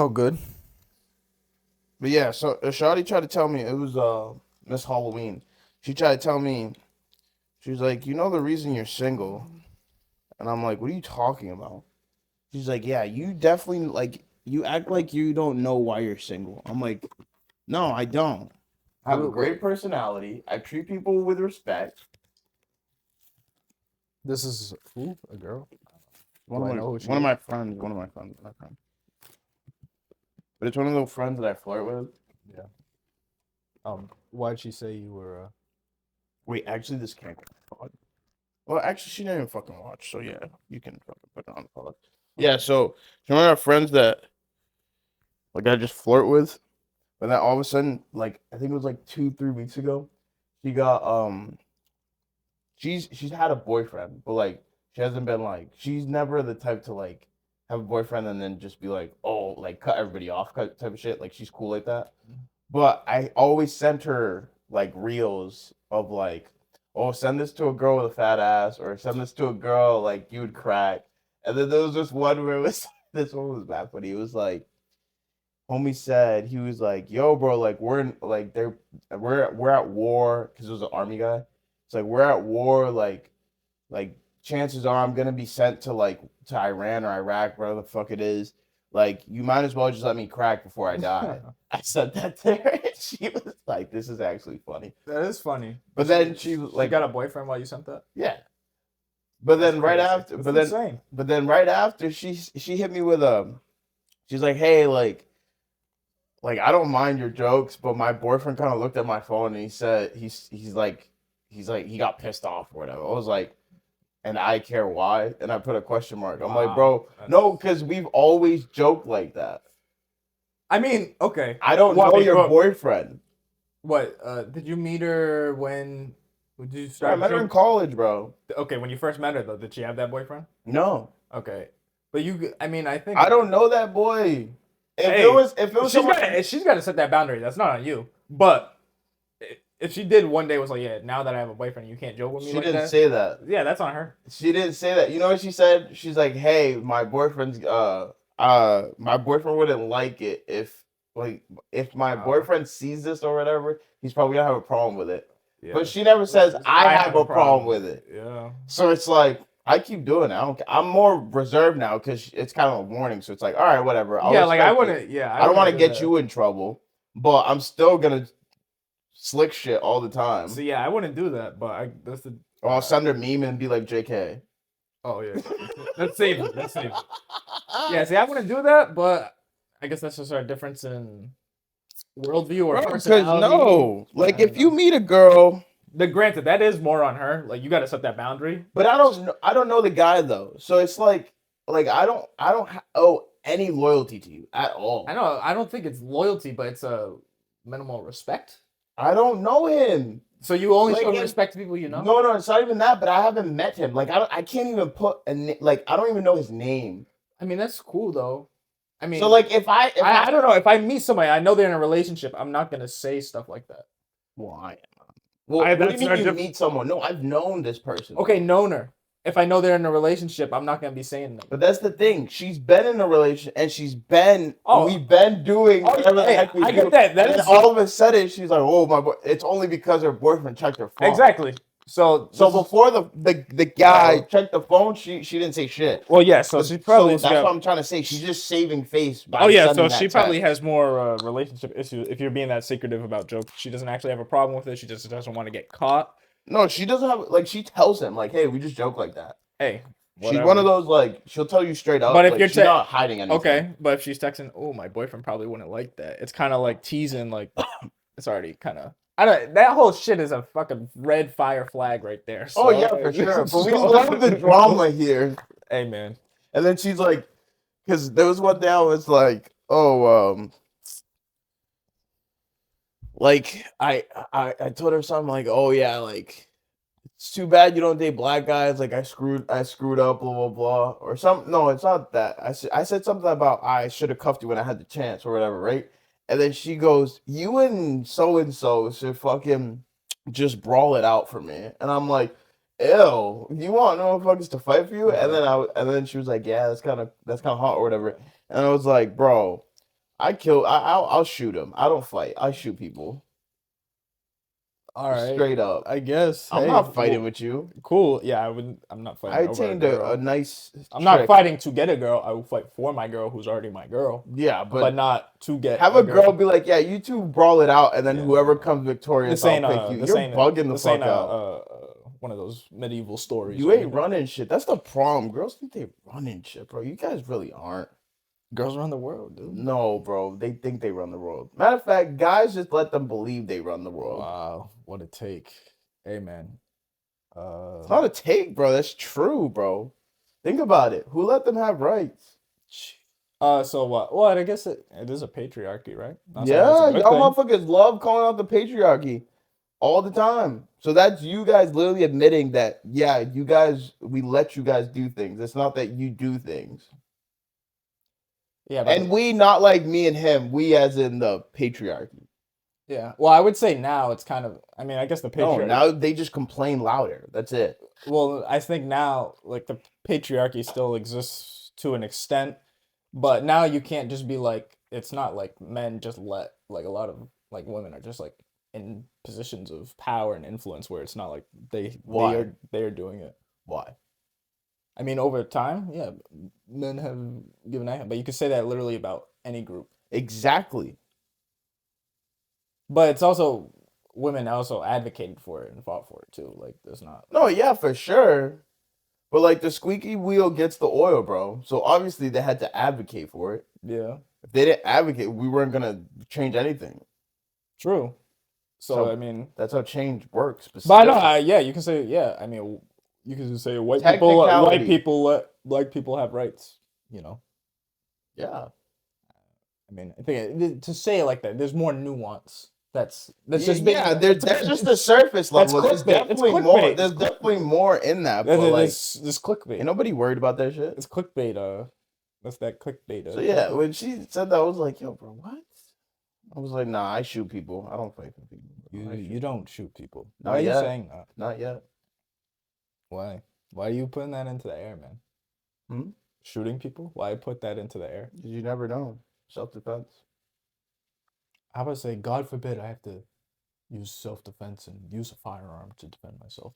Oh, good. But yeah, so Shawty tried to tell me it was Miss Halloween. She tried to tell me she was like, you know the reason you're single, and I'm like, what are you talking about? She's like, yeah, you definitely like you act like you don't know why you're single. I'm like, no, I don't. I have a Wait, great personality. I treat people with respect. this is who? A girl? One Do of I my know who she one of is? my friends, one of my friends, my friend. But it's one of those friends that I flirt with. Yeah. Why'd she say you were? Wait, actually, this can't go on pod. Well, actually, she didn't even fucking watch. So yeah, you can fucking put it on pod. Yeah. So one of our friends that like I just flirt with, but then all of a sudden, like I think it was like 2, 3 weeks ago, she got she's had a boyfriend, but like she hasn't been like she's never the type to like have a boyfriend and then just be like, oh, like cut everybody off type of shit. Like she's cool like that. But I always sent her like reels of like, oh, send this to a girl with a fat ass, or send this to a girl like you would crack. And then there was this one where it was this one was bad funny. It was like homie said he was like, "Yo, bro, like we're in like we're at war because it was an army guy. It's like we're at war, like chances are I'm gonna be sent to like to Iran or Iraq, whatever the fuck it is. Like you might as well just let me crack before I die." I said that to her, and she was like, "This is actually funny." That is funny. But then she was She like, got a boyfriend while you sent that? "Yeah." But That's then right crazy. after, That's insane. but then right after, she hit me with a. She's like, "Hey, like I don't mind your jokes, but my boyfriend kind of looked at my phone and he said he's like he got pissed off or whatever." I was like, "And I care why?" And I put a question mark. I'm like, Wow. "Bro, no, because we've always joked like that. I mean, okay. I don't What? know your boyfriend. What? Did you meet her when? Did you Bro, I start met her in joke? college, bro. Okay, when you first met her though, did she have that boyfriend? No, Okay, but you. I mean, I think. I don't know that boy. Hey, If it was someone, she's got to set that boundary. That's not on you. But if she did one day was like, yeah, now that I have a boyfriend, you can't joke with me she like didn't that. say that. Yeah, that's on her. She didn't say that. You know what she said? She's like, "Hey, my boyfriend's my boyfriend wouldn't like it if my Oh, boyfriend sees this or whatever, he's probably gonna have a problem with it." yeah. But she never says I I have have a a problem problem. with it. Yeah. So it's like I keep doing it. I'm more reserved now because it's kind of a warning. So it's like, all right, whatever. I'll Yeah, like I respect it. wouldn't. Yeah, I I don't want wouldn't to do get that. you in trouble, but I'm still gonna slick shit all the So time. yeah, I wouldn't do that. But I that's the. Or I'll send her meme and be like, "JK." Oh yeah, that's safe. That's safe. Yeah, see, I wouldn't do that, but I guess that's just our difference in worldview or Bro, because personality. no, like I don't if you know. meet a girl, The granted, that is more on her. Like you got to set that boundary. but I don't know the guy though, so it's like I don't owe any loyalty to you at I all. know. I don't think it's loyalty, but it's a minimal respect. I don't know him. So you only Like, show and respect to people you know. no, it's not even that. But I haven't met him. Like, I can't even put like I don't even know his name. I mean, that's cool though. I So mean, like, if I don't know. If I meet somebody, I know they're in a relationship. I'm not gonna say stuff like that. why? Well, I what do you that's mean our you diff- meet someone? No, I've known this person Okay, though. known her. If I know they're in a relationship, I'm not gonna be saying them. But that's the thing. She's been in a relation, and Oh, we've been doing oh, whatever the hey, heck we I do. get that. That And then is all of a sudden, she's like, "Oh my boy!" It's only because her boyfriend checked her phone. exactly. So So this is before the guy checked the phone, she didn't say shit. well, yeah. So she probably So has that's what got. I'm trying to say. She's just saving face Oh by yeah, so sending she that probably text. has more relationship issues if you're being that secretive about jokes. She doesn't actually have a problem with it. She just doesn't want to get caught. No, she doesn't have like she tells him like, "Hey, we just joke like that." Hey, She's one of whatever. those like she'll tell you straight But up. if Like you're she's not hiding anything. okay, but if she's texting, oh, my boyfriend probably wouldn't like that. It's kind of like teasing. Like it's already kind of. I don't. That whole shit is a fucking red fire flag right there. Oh So, yeah, for sure. But we so love the drama here. hey man, And then she's like, because there was one day I was like, oh, like I told her something like, oh yeah, like it's too bad you don't date black guys. Like I screwed up, blah blah blah, or some. No, it's not that. I said something about I should have cuffed you when I had the chance or whatever, right? And then she goes, you and so should fucking just brawl it out for me. And I'm like, ew, you want no motherfuckers to fight for you? And then she was like, yeah, that's kind of hot or whatever. And I was like, bro. I'll shoot him. I don't fight. I shoot people. All right, Straight up. I guess. I'm Hey, not fighting well, with you. cool. Yeah, I wouldn't. I'm not fighting I over a attained a girl. nice I'm not trick. fighting to get a girl. I will fight for my girl, who's already my girl, Yeah, but not to get have a girl be like, yeah, you two brawl it out, and then Yeah. whoever comes victorious, This ain't I'll pick you. this You're ain't bugging the this fuck ain't out. one of those medieval stories. You or ain't anything. running shit. That's the problem. Girls think they running shit, bro. You guys really aren't. Girls run the world, dude. No, bro. They think they run the world. Matter of fact, guys just let them believe they run the world. Wow, what a take. Hey, man. It's not a take, bro. That's true, bro. Think about it. Who let them have rights? So what? Well, I guess it is a patriarchy, right? Not saying Yeah, it's a good y'all thing. motherfuckers love calling out the patriarchy all the time. So that's you guys literally admitting that, yeah, you guys, we let you guys do things. It's not that you do things. Yeah, but And we, not like me and him, we as in the patriarchy. yeah. Well, I would say now it's kind of. I mean, I guess the No, patriarchy. now they just complain louder. That's it. Well, I think now, like, the patriarchy still exists to an extent, but now you can't just be like, it's not like men just let, like, a lot of, like, women are just, like, in positions of power and influence where it's not like Why? they're doing it. Why? I mean, over time, yeah, men have given a hand, but you could say that literally about any group. Exactly. But it's also women also advocated for it and fought for it too. Like, there's not. No, yeah, for sure. But like the squeaky wheel gets the oil, bro. So obviously they had to advocate for it. Yeah, If they didn't advocate, we weren't gonna change anything. true. So, So I mean, that's how change works. but I know, yeah, you can say, yeah. I mean, you can say white Technicality. black people have rights. You know, Yeah. I mean, I think to say it like that, there's more nuance. That's just Yeah, there's just the surface that's level. There's clickbait. It's definitely more. clickbait. There's definitely more in that. But like, this clickbait. ain't nobody worried about that shit. It's clickbait. That's that clickbait. So yeah, when she said that, I was like, yo, bro, what? I was like, nah, I shoot people. I don't fight for people. You don't shoot people. Not Why are you yet. saying that? Not yet. Why? Why are you putting that into the air, man? Hmm? Shooting people? Why put that into the air? You never know. Self-defense. How about say, God forbid I have to use self-defense and use a firearm to defend myself?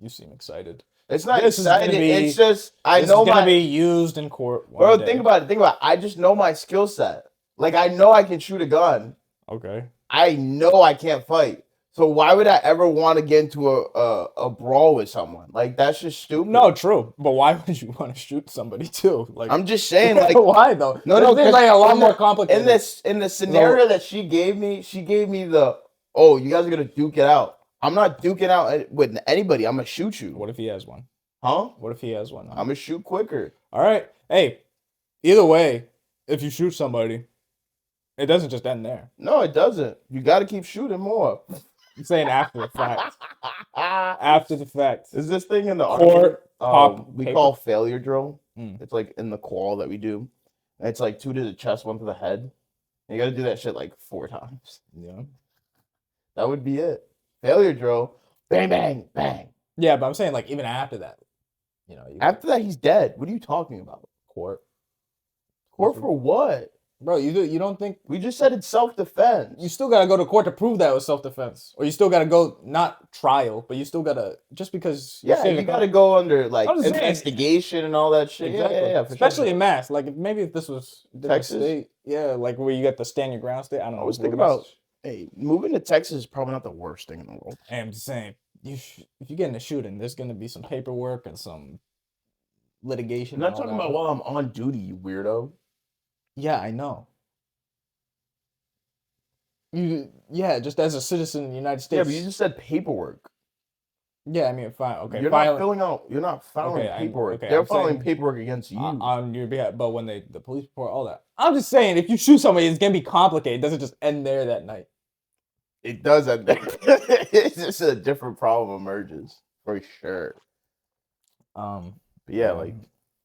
You seem excited. It's not This is gonna exciting. be- It's just I This know is gonna my be used in court one bro. day. Think about it. Think about it. I just know my skill set. Like I know I can shoot a gun. Okay. I know I can't fight. So why would I ever want to get into a brawl with someone? Like that's just stupid. No, true. But why would you want to shoot somebody too? Like, I'm just saying, like why though? no, This seems 'cause like a lot in more the- complicated. in the scenario that she gave me the oh, you guys are gonna duke it out. I'm not duking out with anybody. I'm gonna shoot you. What if he has one? Huh? What if he has one? I'm gonna shoot quicker. All right. Hey, either way, if you shoot somebody, it doesn't just end there. No, it doesn't. You got to keep shooting more. I'm saying after the fact. After the fact. Is this thing in the Court, army, pop, we paper. call failure drill? Mm. It's like in the qual that we do. And it's like 2 to the chest, 1 to the head. And you got to do that shit like 4 times. Yeah. That would be it. Failure drill. Bang, bang, bang. Yeah, but I'm saying like even after that, you know. After that, he's dead. What are you talking about? Court. Court for what? Bro, you don't think We just said it's self-defense. you still gotta go to court to prove that it was self-defense, or you still gotta go not trial, but you still gotta just because Yeah, you got to go under like I'm just saying. investigation and all that shit. Exactly. Yeah, for Especially sure. in Mass. Like if this was a different Texas? state, yeah, like where you get the stand your ground state. I don't know. I was where thinking Mass- about, hey, moving to Texas is probably not the worst thing in the world. Hey, I'm just saying, if you get in a shooting, there's gonna be some paperwork and some litigation. I'm and not all talking that. about while I'm on duty, you weirdo. Yeah, I know. Yeah, just as a citizen in the United States. Yeah, but you just said paperwork. Yeah, I mean, fine. Okay, You're fine. not filling out. You're not filing Okay, paperwork. okay, They're I'm filing saying- paperwork against you. On your behalf, but when the police report all that, I'm just saying, if you shoot somebody, it's gonna be complicated. It doesn't just end there that night. It does end there. It's just a different problem emerges for sure. But yeah, like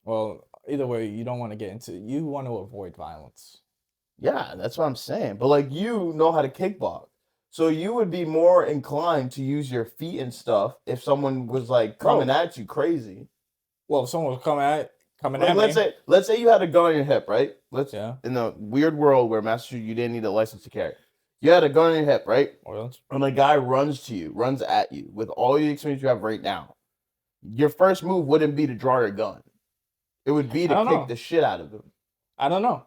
well, either way, you don't want to get into. You want to avoid violence. Yeah, that's what I'm saying. But like you know how to kickbox. So you would be more inclined to use your feet and stuff if someone was like coming at you crazy. Well, if someone was coming at, coming Like at me. let's say you had a gun on your hip, right? Yeah. In the weird world where Massachusetts you didn't need a license to carry. You had a gun on your hip, right? Well, And a guy runs at you with all the experience you have right now. Your first move wouldn't be to draw your gun. It would be I to don't kick know. the shit out of him. I don't know.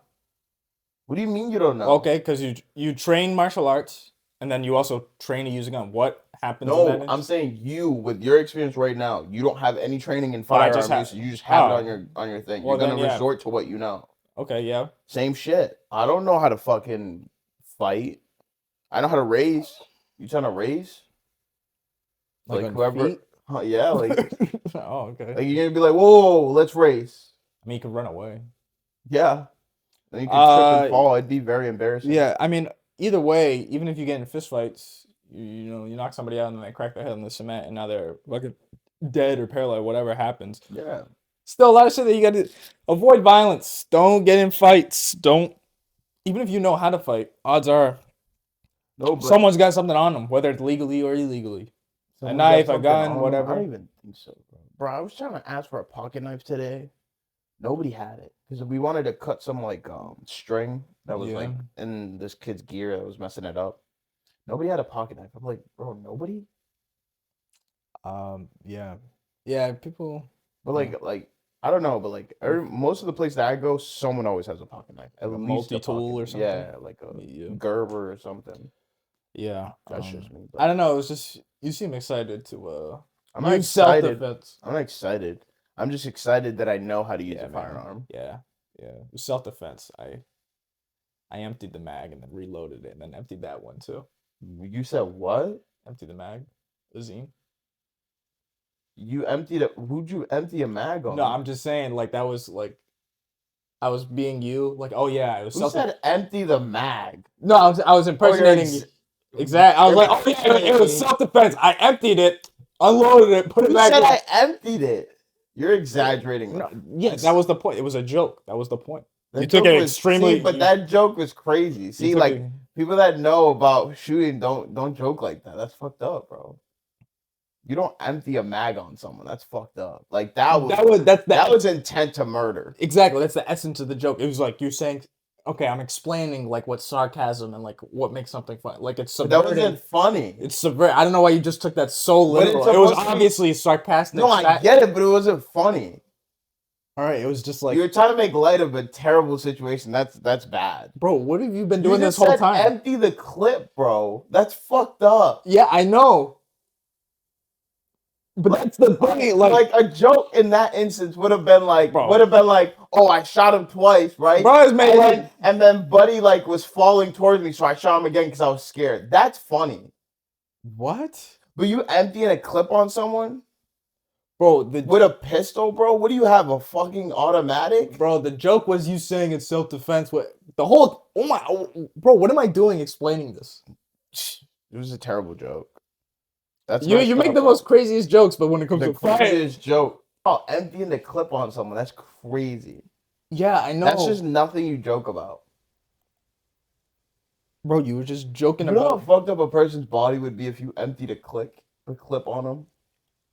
What do you mean you don't know? Okay, because you train martial arts and then you also train to use a gun. What happens in that No, I'm instance? saying you with your experience right now, you don't have any training in But I just firearm have. use. You just have it Oh, on your thing. well You're then gonna yeah. resort to what you know. Okay, yeah. Same shit. I don't know how to fucking fight. I know how to race. You trying to race? Like Like on whoever, feet. yeah, Oh, okay. like you're gonna be like, whoa, let's race. I mean, you can run away. Yeah. Then you could trip and Uh, fall. It'd be very embarrassing. yeah. I mean, either way, even if you get in fist fights, you know, you knock somebody out and then they crack their head on the cement and now they're fucking dead or paralyzed, whatever happens. Yeah. Still, a lot of shit that you got to avoid violence. Don't get in fights. Don't. Even if you know how to fight, odds are No, but someone's got something on them, whether it's legally or illegally. A someone got knife, a something gun, on 'em? I whatever. don't even think so, bro. Bro, I was trying to ask for a pocket knife today. Nobody had it because we wanted to cut some like string that was like Yeah. in this kid's gear that was messing it up. Nobody had a pocket knife. I'm like, bro, nobody. Yeah. Yeah. People. But Yeah. like I don't know, but like most of the places that I go, someone always has a pocket knife. At Like a least multi-tool or knife. something? Yeah, like a Yeah. Gerber or something. Yeah. That's just me. I don't know. It's just you seem excited to I'm not use excited. self-defense. I'm not excited. I'm just excited that I know how to use Yeah, a man. firearm. Yeah. Yeah. Self-defense. I emptied the mag and then reloaded it and then emptied that one too. You said what? Empty the mag. Azine. You emptied it. Who'd you empty a mag on? No, I'm just saying like that was like I was being you. Like, oh yeah, it was Who said empty the mag? No, I was impersonating you. Exactly. I was like, oh yeah, it was self-defense. I emptied it, unloaded it, put it Who back said in. I emptied it? You're exaggerating. No, yeah, that was the point. It was a joke. That was the point. That You took joke it was- extremely. See, but that joke was crazy. See, took like it- people that know about shooting don't joke like that. That's fucked up, bro. You don't empty a mag on someone. That's fucked up. Like that was intent to murder. Exactly. That's the essence of the joke. It was like you're saying, okay, I'm explaining like what sarcasm and like what makes something funny. Like it's But that subverting. wasn't funny. It's subvert. I don't know why you just took that so But it's literal. It was supposed to be- obviously sarcastic. No, I get it, but it wasn't funny. All right, it was just like, You were trying to make light of a terrible situation. That's bad. bro, what have you been You doing this just whole said time? empty the clip, bro. That's fucked up. Yeah, I know. But that's the thing. Like a joke in that instance would have been like, Bro. oh, I shot him twice, right? Bro, it's made like And then Buddy like was falling towards me, so I shot him again because I was scared. That's funny. what? But you emptying a clip on someone Bro, with a pistol, bro? What do you have? A fucking automatic? the joke was you saying it's self-defense. What the whole bro, what am I doing explaining this? It was a terrible joke. That's You make the most craziest jokes, but when it comes the to fire, craziest joke. Oh, emptying the clip on someone. That's crazy. yeah, I know. That's just nothing you joke about. Bro, you were just joking You know about. how fucked up a person's body would be if you emptied a clip on them?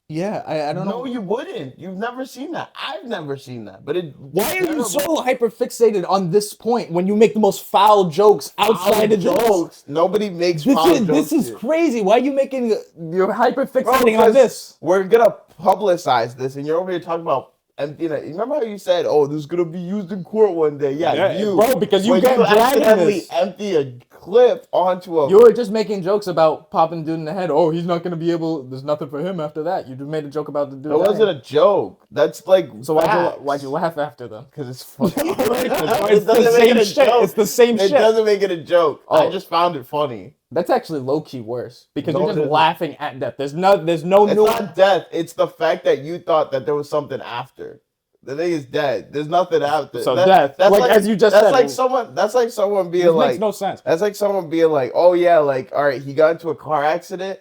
Yeah, I don't know. No, you wouldn't. You've never seen that. I've never seen that. But Why are you so hyper fixated on this point when you make the most foul jokes outside of jokes? Nobody makes foul jokes. This is here. crazy. Why are you making you're hyper Bro, fixating on 'cause this? We're gonna publicize this, and you're over here talking about emptying it. Remember how you said, "Oh, this is gonna be used in court one day"? Yeah, bro, because you when kept dragging accidentally this. empty a clip onto a. You were just making jokes about popping dude in the head. Oh, he's not gonna be able. There's nothing for him after that. You just made a joke about the dude. That wasn't a joke. That's like. So why'd you laugh after them? Because it's funny. It's the same shit. It's the same shit. It doesn't make it a joke. Oh. I just found it funny. That's actually low key worse because No, you're it just isn't. laughing at death. There's no It's not death. It's the fact that you thought that there was something after. The thing is dead. There's nothing after. So death. That's Like, as you just that's said. like someone. That's like someone being It like. makes no sense. That's like someone being like, oh yeah, like all right, he got into a car accident,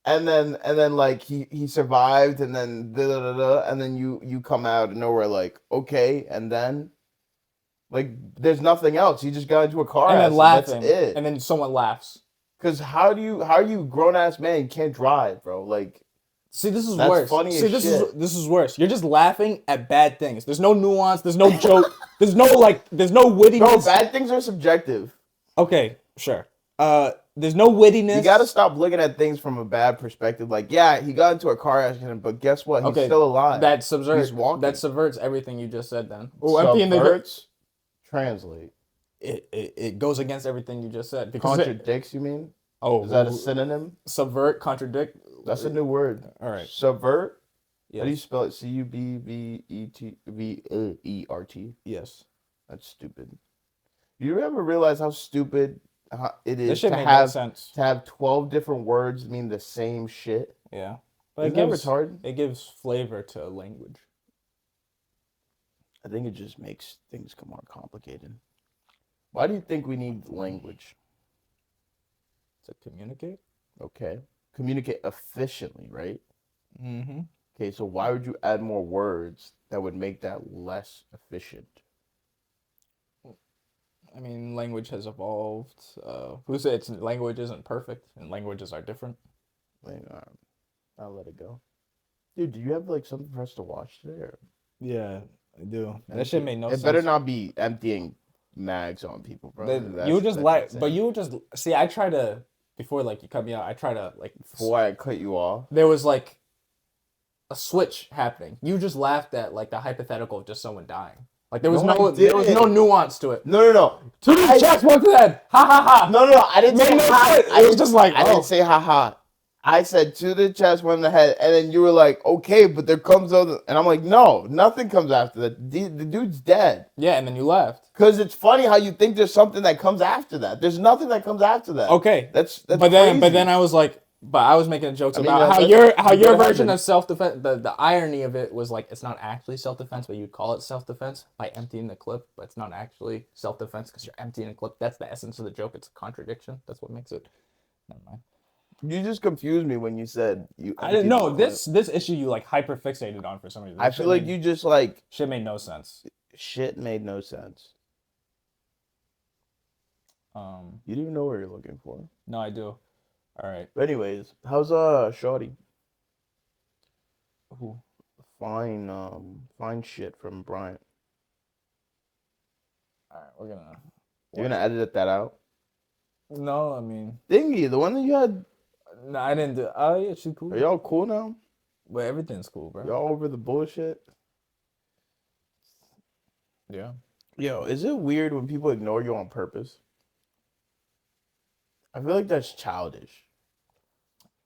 and then like he survived, and then and then you come out of nowhere like okay, and then like there's nothing else. He just got into a car And then accident. laughing. That's it. And then someone laughs. Because how are you grown ass man? You can't drive, bro. Like See, this is That's worse. funny See, as this shit. is this is worse. You're just laughing at bad things. There's no nuance. There's no joke. There's no wittiness. Bro, bad things are subjective. Okay, sure. There's no wittiness. You gotta stop looking at things from a bad perspective. Like, yeah, he got into a car accident, but guess what? He's still alive. That subverts. He's walking. That subverts everything you just said. Then. Subverts. Translate. It goes against everything you just said. Because Contradicts, you mean? Oh, is that a synonym? Subvert, contradict. That's a new word. All right. Subvert. Yes. How do you spell it? Subvert. Yes. That's stupid. Do you ever realize how stupid it is to have 12 different words mean the same shit? Yeah. But it gives retarded. It gives flavor to language. I think it just makes things more complicated. Why do you think we need language? To communicate? Okay. Communicate efficiently, right? Mm-hmm. Okay, so why would you add more words that would make that less efficient? I mean, language has evolved. Who said language isn't perfect and languages are different? I'll let it go. Dude, do you have like something for us to watch today? Or? Yeah, I do. That shit made no sense. It better not be emptying mags on people, bro. You just like, but you just see. I try to before like you cut me out. I try to like before I cut you off. There was like a switch happening. You just laughed at like the hypothetical of just someone dying. Like there was no nuance to it. No. To the chest, one to the head. Ha ha ha. No. I didn't say ha. It was just like I didn't say ha ha. I said to the chest, one in the head, and then you were like, okay, but there comes other, and I'm like, no, nothing comes after that. The dude's dead. Yeah, and then you left. Because it's funny how you think there's something that comes after that. There's nothing that comes after that. Okay, that's but crazy. then I was like, but I was making jokes about how your version of self-defense. The irony of it was like it's not actually self-defense, but you'd call it self-defense by emptying the clip, but it's not actually self-defense because you're emptying a clip. That's the essence of the joke. It's a contradiction. That's what makes it. Never mind. You just confused me when you said you. I didn't know this issue you like hyper fixated on for some reason. I feel like you just like shit made no sense. Shit made no sense. You didn't even know what you're looking for. No, I do. All right. But anyways, how's Shorty? Who? Fine shit from Bryant. All right, You're gonna edit that out? No, I mean Dingy, the one that you had. No, I didn't do. Oh yeah, she's cool. Are y'all cool now? But everything's cool, bro. Y'all over the bullshit? Yeah. Yo, is it weird when people ignore you on purpose? I feel like that's childish.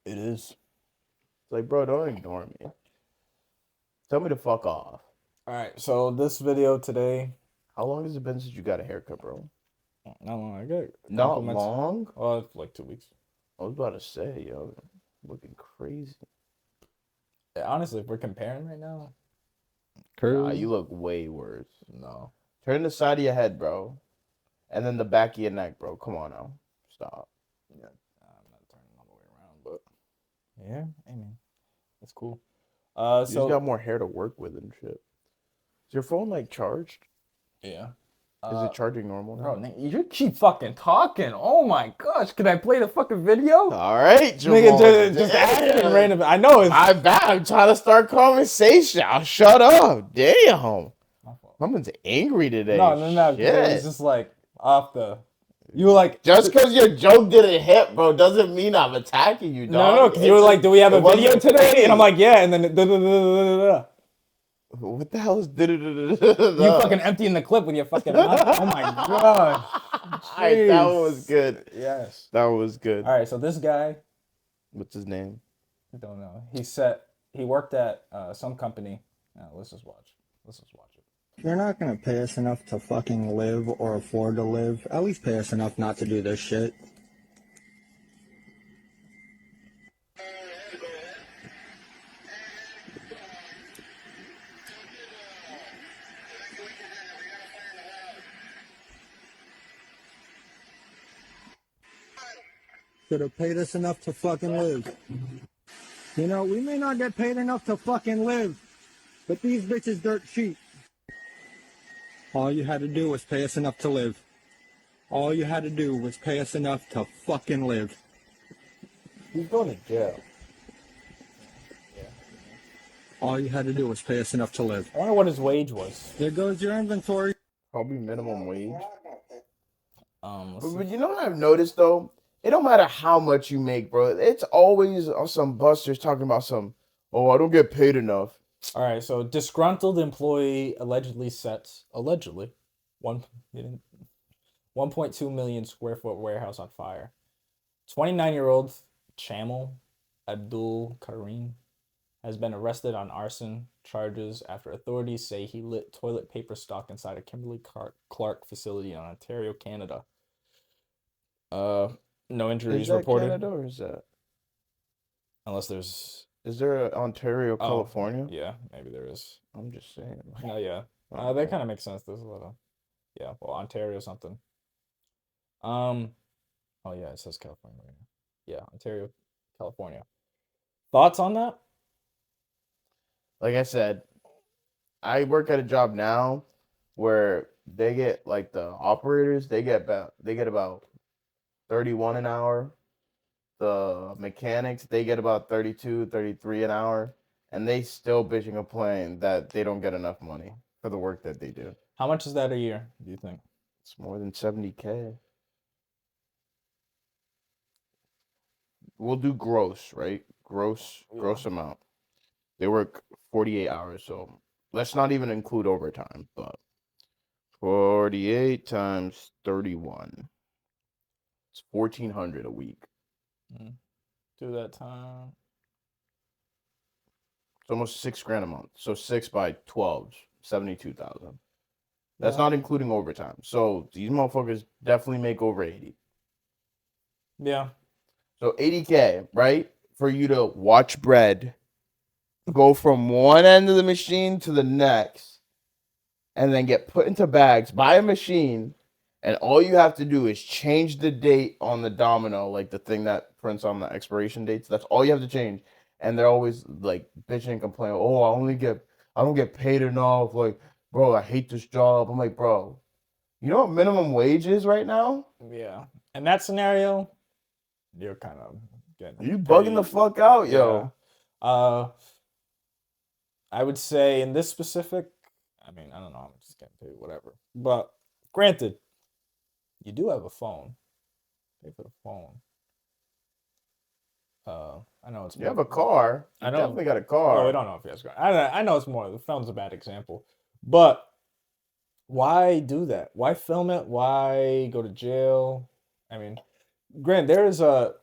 It is. It's like, bro, don't ignore me. Tell me to fuck off. All right, so this video today. How long has it been since you got a haircut, bro? Not long. I got not long. Oh, like 2 weeks. I was about to say, yo, looking crazy. Yeah, honestly, if we're comparing right now, nah, you look way worse. No. Turn the side of your head, bro, and then the back of your neck, bro. Come on now, stop. Yeah, I'm not turning all the way around, but yeah, I mean, that's cool. You just got more hair to work with and shit. Is your phone like charged? Yeah. Is it charging normal now? Bro, you keep fucking talking. Oh my gosh, can I play the fucking video? All right, Jamal. Nigga, just asking random. I know it's. I'm trying to start conversation. I'll shut up. Damn. Someone's angry today. No. Shit. It's just like off the. You were like just because your joke didn't hit, bro, doesn't mean I'm attacking you, dog. No, because you were like, "Do we have a video today?" And I'm like, "Yeah," and then. What the hell is you fucking emptying the clip with your fucking mouth? Oh my gosh. Right, that was good. Yes. That was good. All right, so this guy. What's his name? I don't know. He worked at some company. Let's just watch it. If you're not gonna pay us enough to fucking live or afford to live, at least pay us enough not to do this shit. Should have paid us enough to fucking live. You know, we may not get paid enough to fucking live, but these bitches dirt cheap. All you had to do was pay us enough to live. All you had to do was pay us enough to fucking live. He's going to jail. Yeah. All you had to do was pay us enough to live. I wonder what his wage was. There goes your inventory. Probably minimum wage. Let's see. But you know what I've noticed though? It don't matter how much you make, bro. It's always some busters talking about some. Oh, I don't get paid enough. All right, so disgruntled employee allegedly sets one he didn't 1.2 million square foot warehouse on fire. 29-year-old Chamel Abdul Karim has been arrested on arson charges after authorities say he lit toilet paper stock inside a Kimberly-Clark facility in Ontario, Canada. No injuries Is that reported. Canada or is that? Unless there's. Is there a Ontario, California? Yeah, maybe there is. I'm just saying. Oh yeah, that kind of makes sense. There's a lot of. Yeah, well, Ontario something. Oh yeah, it says California right now. Yeah, Ontario, California. Thoughts on that? Like I said, I work at a job now where they get like the operators, they get about 31 an hour. The mechanics, they get about 32, 33 an hour, and they still bitch and complain that they don't get enough money for the work that they do. How much is that a year, do you think? It's more than 70K. We'll do gross, right? Gross amount. They work 48 hours, so let's not even include overtime, but 48 times 31. It's 1,400 a week. Do that time. It's almost $6,000 a month. So 6 by 12, 72,000. That's not including overtime. So these motherfuckers definitely make over 80. Yeah. So 80K, right? For you to watch bread go from one end of the machine to the next and then get put into bags by a machine, and all you have to do is change the date on the domino, like the thing that prints on the expiration dates. That's all you have to change. And they're always like bitching and complaining, oh, I don't get paid enough. Like, bro, I hate this job. I'm like, bro, you know what minimum wage is right now? Yeah. In that scenario, you're kind of getting You bugging the fuck out, yo. I would say in this specific, I mean, I don't know, I'm just getting paid whatever. But granted, you do have a phone. Pay for the phone. I know it's. You have a car. You I know. definitely got a car. Well, we don't know if he has a car. I know it's more. The phone's a bad example, but why do that? Why film it? Why go to jail? I mean, granted, there is a.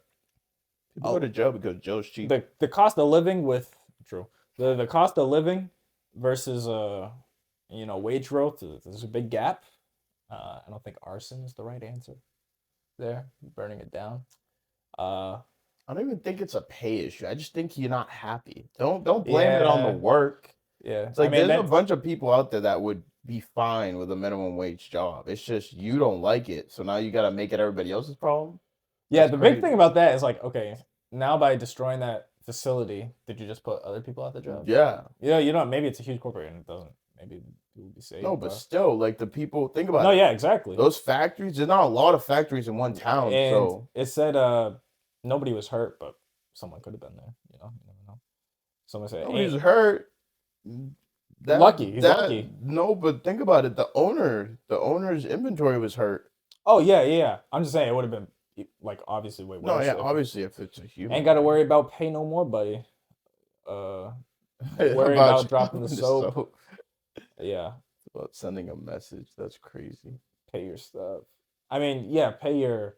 People go to jail because jail's cheap. The cost of living with the cost of living versus wage growth, there's a big gap. I don't think arson is the right answer there, burning it down. I don't even think it's a pay issue. I just think you're not happy. Don't blame it on the work. Yeah, it's like there's a bunch of people out there that would be fine with a minimum wage job. It's just you don't like it, so now you got to make it everybody else's problem. Yeah, the big thing about that is like, okay, now by destroying that facility, did you just put other people out the job? Yeah. Yeah, maybe it's a huge corporation. It doesn't. Maybe people will be safe. No, but still, like the people, think about it. No, yeah, exactly. Those factories, there's not a lot of factories in one town. And so it said nobody was hurt, but someone could have been there. You never know. Someone said nobody's hurt. He's lucky. No, but think about it. The owner's inventory was hurt. Oh yeah. I'm just saying it would have been like obviously way worse. No, yeah, obviously if it's a human. Ain't got to worry about pay no more, buddy. Worry about dropping the soap. Yeah. About sending a message. That's crazy. Pay your stuff. I mean, yeah, pay your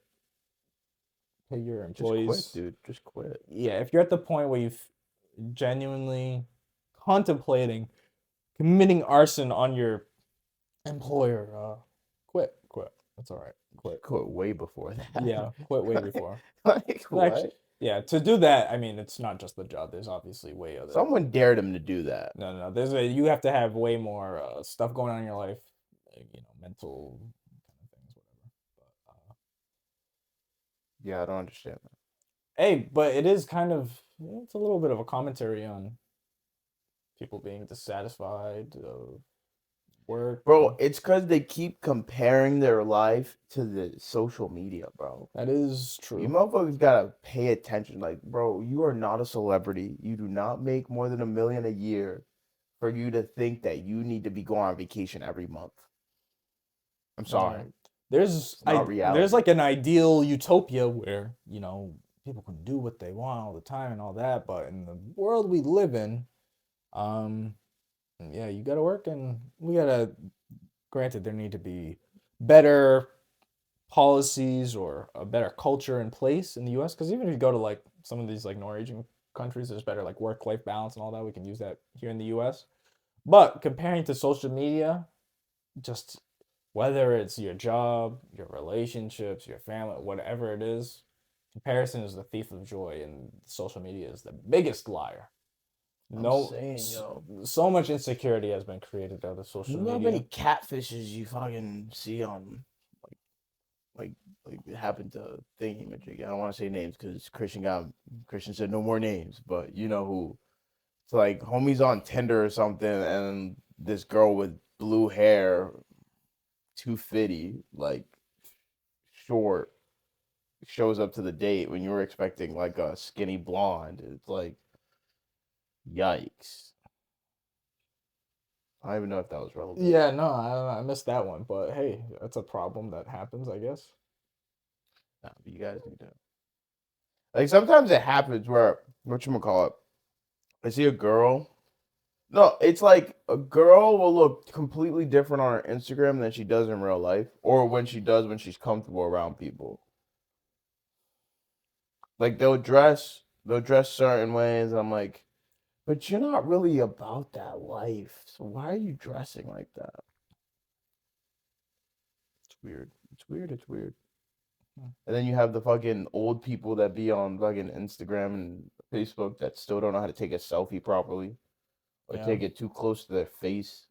employees. Just quit, dude. Just quit. Yeah, if you're at the point where you've genuinely contemplating committing arson on your employer, quit. That's all right. Quit way before that. Yeah, quit way before. Like, what? Actually, yeah, to do that, I mean, it's not just the job. There's obviously way other. Someone dared him to do that. No. You have to have way more stuff going on in your life, mental kind of things, whatever. But, yeah, I don't understand that. Hey, but it is kind of, it's a little bit of a commentary on people being dissatisfied. work. Bro, it's because they keep comparing their life to the social media, bro. That is You true. motherfuckers gotta pay attention. Like, bro, you are not a celebrity. You do not make more than $1 million a year for you to think that you need to be going on vacation every month. I'm sorry. Yeah. There's It's not there's reality. like an ideal utopia where, people can do what they want all the time and all that, but in the world we live in, um, yeah, you gotta work and we gotta, granted, there need to be better policies or a better culture in place in the US, because even if you go to like some of these like Norwegian countries, there's better like work-life balance and all that. We can use that here in the US. But comparing to social media, just whether it's your job, your relationships, your family, whatever it is, comparison is the thief of joy, and social media is the biggest liar. I'm No, saying, yo. so much insecurity has been created out of You social know how many media. catfishes you fucking see on like like it happened to Thingy Magic. I don't want to say names because Christian said no more names, but you know who. It's like homies on Tinder or something, and this girl with blue hair, 250, like short, shows up to the date when you were expecting like a skinny blonde. It's like, yikes. I don't even know if that was relevant. Yeah, no, I missed that one, but hey, that's a problem that happens, I guess. Nah, but you guys need to. Like sometimes it happens where whatchamacallit, I see a girl. No, it's like a girl will look completely different on her Instagram than she does in real life, or when she does when she's comfortable around people. Like they'll dress certain ways, and I'm like, but you're not really about that life. So why are you dressing like that? It's weird. It's weird. It's weird. And then you have the fucking old people that be on fucking Instagram and Facebook that still don't know how to take a selfie properly or Yeah. take it too close to their face.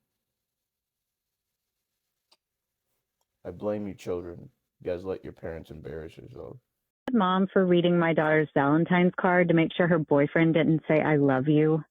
I blame you, children. You guys let your parents embarrass yourself. Mom for reading my daughter's Valentine's card to make sure her boyfriend didn't say I love you.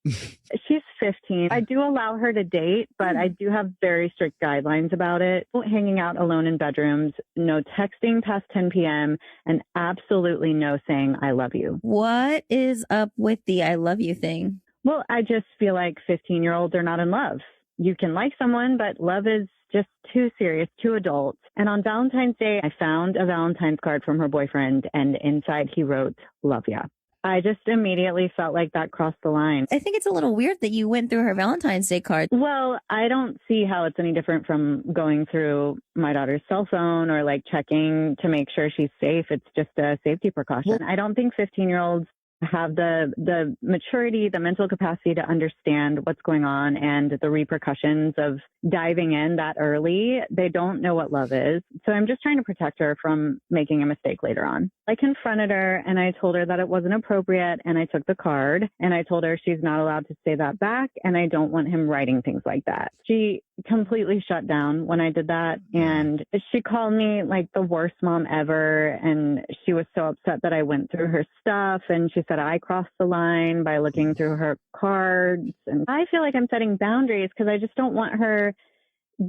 She's 15. I do allow her to date, but I do have very strict guidelines about it. No hanging out alone in bedrooms, no texting past 10 p.m., and absolutely no saying I love you. What is up with the I love you thing? Well, I just feel like 15-year-olds are not in love. You can like someone, but love is just too serious, too adult. And on Valentine's Day, I found a Valentine's card from her boyfriend, and inside he wrote, love ya. I just immediately felt like that crossed the line. I think it's a little weird that you went through her Valentine's Day card. Well, I don't see how it's any different from going through my daughter's cell phone or like checking to make sure she's safe. It's just a safety precaution. I don't think 15-year-olds have the maturity, the mental capacity to understand what's going on and the repercussions of diving in that early. They don't know what love is. So I'm just trying to protect her from making a mistake later on. I confronted her and I told her that it wasn't appropriate, and I took the card and I told her she's not allowed to say that back, and I don't want him writing things like that. She completely shut down when I did that, and she called me like the worst mom ever, and she was so upset that I went through her stuff, and she said I crossed the line by looking through her cards. And I feel like I'm setting boundaries because I just don't want her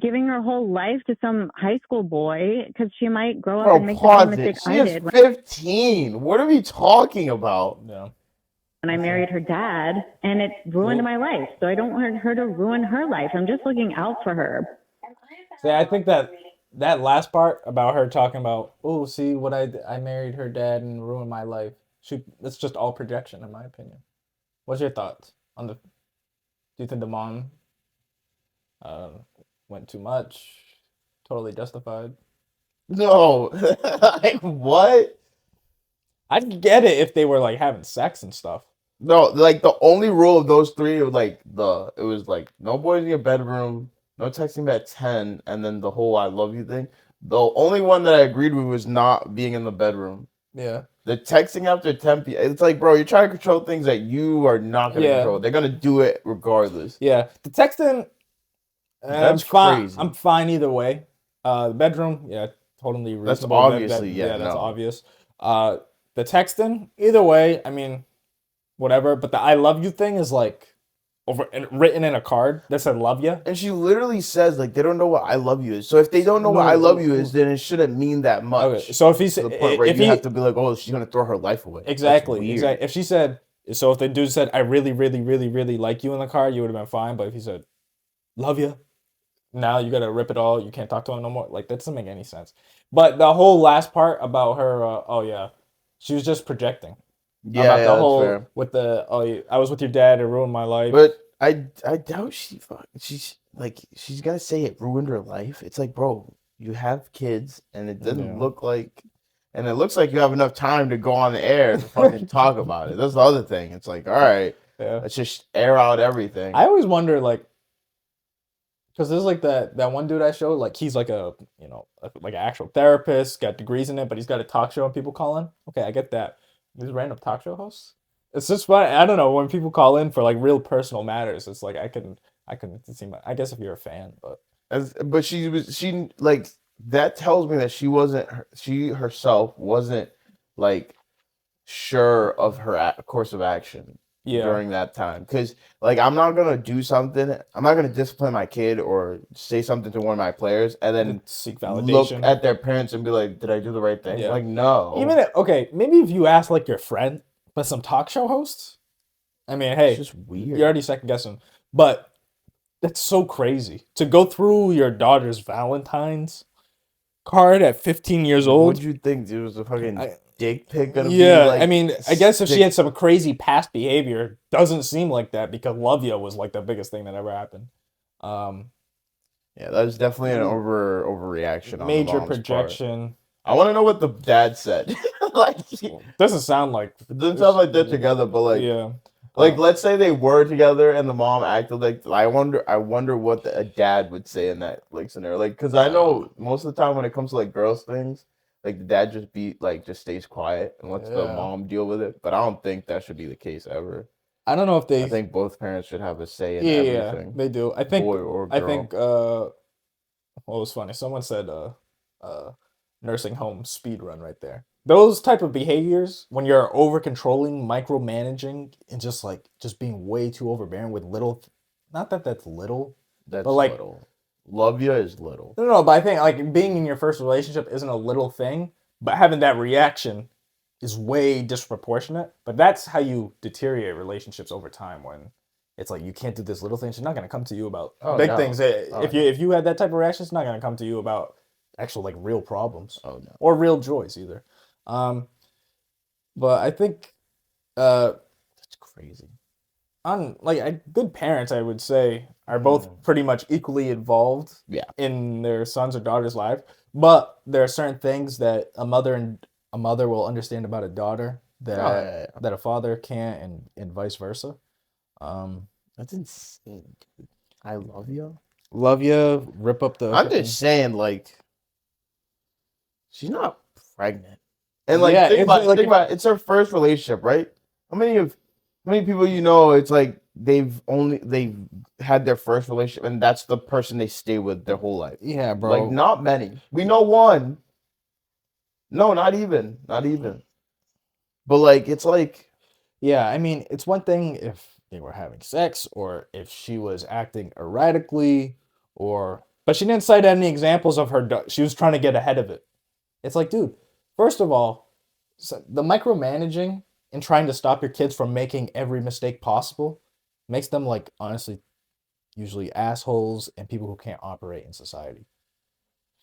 giving her whole life to some high school boy, because she might grow up Bro, and make the same pause mistake it. She I is did 15. What are we talking about? Yeah. when I married her dad, and it ruined my life. So I don't want her to ruin her life. I'm just looking out for her. See, I think that last part about her talking about, oh, see what I married her dad and ruined my life. It's just all projection, in my opinion. What's your thoughts on the? Do you think the mom uh, went too much? Totally justified. No. Like, what? I'd get it if they were like having sex and stuff. No, like the only rule of those three, it was like no boys in your bedroom, no texting at 10, and then the whole I love you thing. The only one that I agreed with was not being in the bedroom. Yeah. The texting after 10 p.m. It's like, bro, you're trying to control things that you are not gonna Yeah. control. They're gonna do it regardless. Yeah. The texting, That's fine. crazy. I'm fine either way. The bedroom, yeah, totally reasonable. That's obviously, that's no. obvious. The texting, either way, I mean, whatever. But the I love you thing is like written in a card that said "love ya." And she literally says like they don't know what I love you is. So if they don't know what I love you is, then it shouldn't mean that much. Okay, so if he's to the point where you have to be like, oh, she's gonna throw her life away. exactly. If she said, so if the dude said, "I really, really, really, really like you" in the card, you would have been fine. But if he said, "Love you," now you gotta rip it all. You can't talk to him no more. Like that doesn't make any sense. But the whole last part about her, oh yeah, she was just projecting. Yeah, About yeah, the that's whole fair. with the I was with your dad, it ruined my life. But I doubt she's gonna say it ruined her life. It's like, bro, you have kids, and it doesn't Yeah. look like, and it looks like you have enough time to go on the air to fucking talk about it. That's the other thing. It's like, all right, Yeah. let's just air out everything. I always wonder, like, because there's like that one dude I showed, like he's like like an actual therapist, got degrees in it, but he's got a talk show and people call in. Okay, I get that. These random talk show hosts. It's just fun. I don't know, when people call in for like real personal matters. It's like I can see I guess if you're a fan, but But she like that tells me that she herself wasn't like sure of her course of action yeah, during that time. Because like I'm not gonna do something, I'm not gonna discipline my kid or say something to one of my players and then seek look validation. at their parents and be like, did I do the right thing? Yeah. Like, no. Even okay, maybe if you ask like your friend, but some talk show hosts. I mean, hey, It's just weird. you're already second guessing, but that's so crazy to go through your daughter's Valentine's card at 15 years old. What'd you think? It was a fucking dick pic gonna be Yeah, like, I mean, I guess if she had some crazy past behavior, doesn't seem like that because Love Ya was like the biggest thing that ever happened. Yeah, that was definitely an overreaction. Major On the mom's projection. Part. I want to know what the dad said. Like, doesn't sound like it doesn't sound like they're together, but like, yeah. Like, let's say they were together and the mom acted like. I wonder what a dad would say in that like scenario. Like, because I know most of the time when it comes to like girls things, like the dad just stays quiet and lets the mom deal with it. But I don't think that should be the case ever. I don't know if they. I think both parents should have a say in everything. Yeah, they do. I think. Boy or girl. I think. What was funny? Someone said, nursing home speed run right there. Those type of behaviors when you're over controlling, micromanaging, and just being way too overbearing with little. Not that that's little. That's but like, little. Love ya is little. No, but I think like being in your first relationship isn't a little thing, but having that reaction is way disproportionate. But that's how you deteriorate relationships over time when it's like you can't do this little thing. She's not gonna come to you about big things. If you had that type of reaction, it's not gonna come to you about actual like real problems. Oh no. Or real joys either. But I think that's crazy. Good parents, I would say, are both pretty much equally involved in their sons or daughters' lives. But there are certain things that a mother will understand about a daughter that that a father can't, and vice versa. That's insane, dude. I love you. Love you. Rip up the. I'm just saying, like, she's not pregnant, and like, think about it, it's her first relationship, right? How many people you know? It's like they've had their first relationship, and that's the person they stay with their whole life. Yeah, bro. Like, not many. We know one. No, not even. But like, it's like, yeah. I mean, it's one thing if they were having sex, or if she was acting erratically, but she didn't cite any examples of her. She was trying to get ahead of it. It's like, dude, first of all, the micromanaging and trying to stop your kids from making every mistake possible makes them, like, honestly, usually assholes and people who can't operate in society.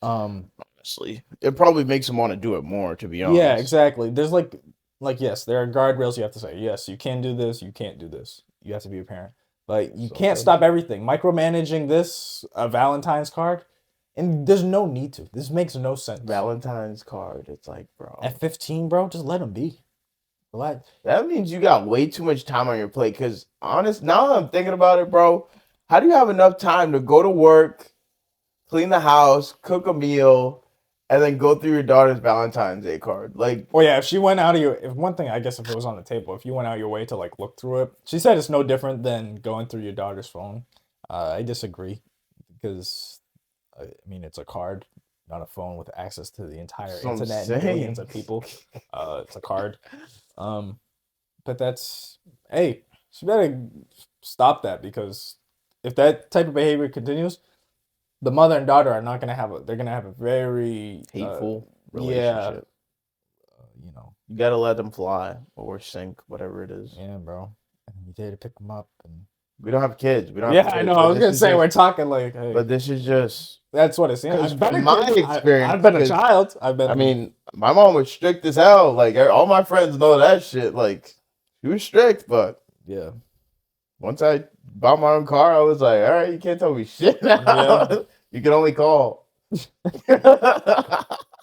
Honestly, it probably makes them want to do it more, to be honest. Yeah, exactly. There's like yes, there are guardrails you have to say. Yes, you can do this, you can't do this. You have to be a parent. But you can't stop everything. Micromanaging a Valentine's card, and there's no need to. This makes no sense. Valentine's card, it's like, bro. At 15, bro, just let them be. Relax. That means you got way too much time on your plate. Because, now that I'm thinking about it, bro, how do you have enough time to go to work, clean the house, cook a meal, and then go through your daughter's Valentine's Day card? Like, well, yeah, if she went out of if one thing, I guess if it was on the table, if you went out your way to like look through it, she said it's no different than going through your daughter's phone. I disagree because, I mean, it's a card, not a phone with access to the entire internet and millions of people. It's a card. But that's, hey, she better stop that, because if that type of behavior continues, the mother and daughter are not gonna have they're gonna have a very Hateful yeah, relationship. you know, You gotta let them fly or sink, whatever it is. yeah, bro. And you there to pick them up, and We don't have kids. We don't yeah, have I kids, know. but I was this gonna is say just- we're talking like, hey, But this is just that's what it's saying. because I've been from a my kid. experience, I've been a 'cause, child. I've been. I mean, my mom was strict as hell. Like all my friends know that shit. Like she was strict, but yeah, once I bought my own car, I was like, all right, you can't tell me shit now. Yeah. You can only call.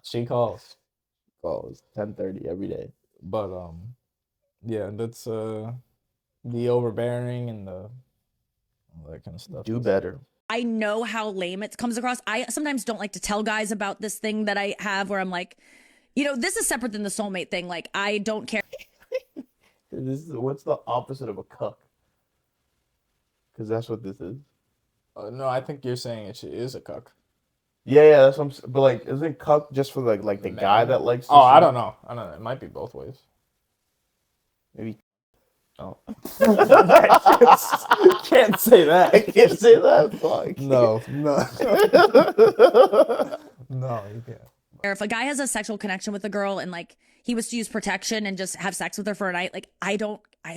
she calls, Oh, it's 10:30 every day. but yeah, that's the overbearing and the all that kind of stuff. Do better. I know how lame it comes across. I sometimes don't like to tell guys about this thing that I have where I'm like, you know, this is separate than the soulmate thing. Like, I don't care. What's the opposite of a cuck? Because that's what this is. No, I think you're saying it is a cuck. Yeah, that's what but like, isn't cuck just for like the guy that likes? Oh, I don't know. I don't know. It might be both ways. Maybe. Oh. Can't say that. I can't say that. Fuck. No. No, you can't. If a guy has a sexual connection with a girl and like he was to use protection and just have sex with her for a night, like I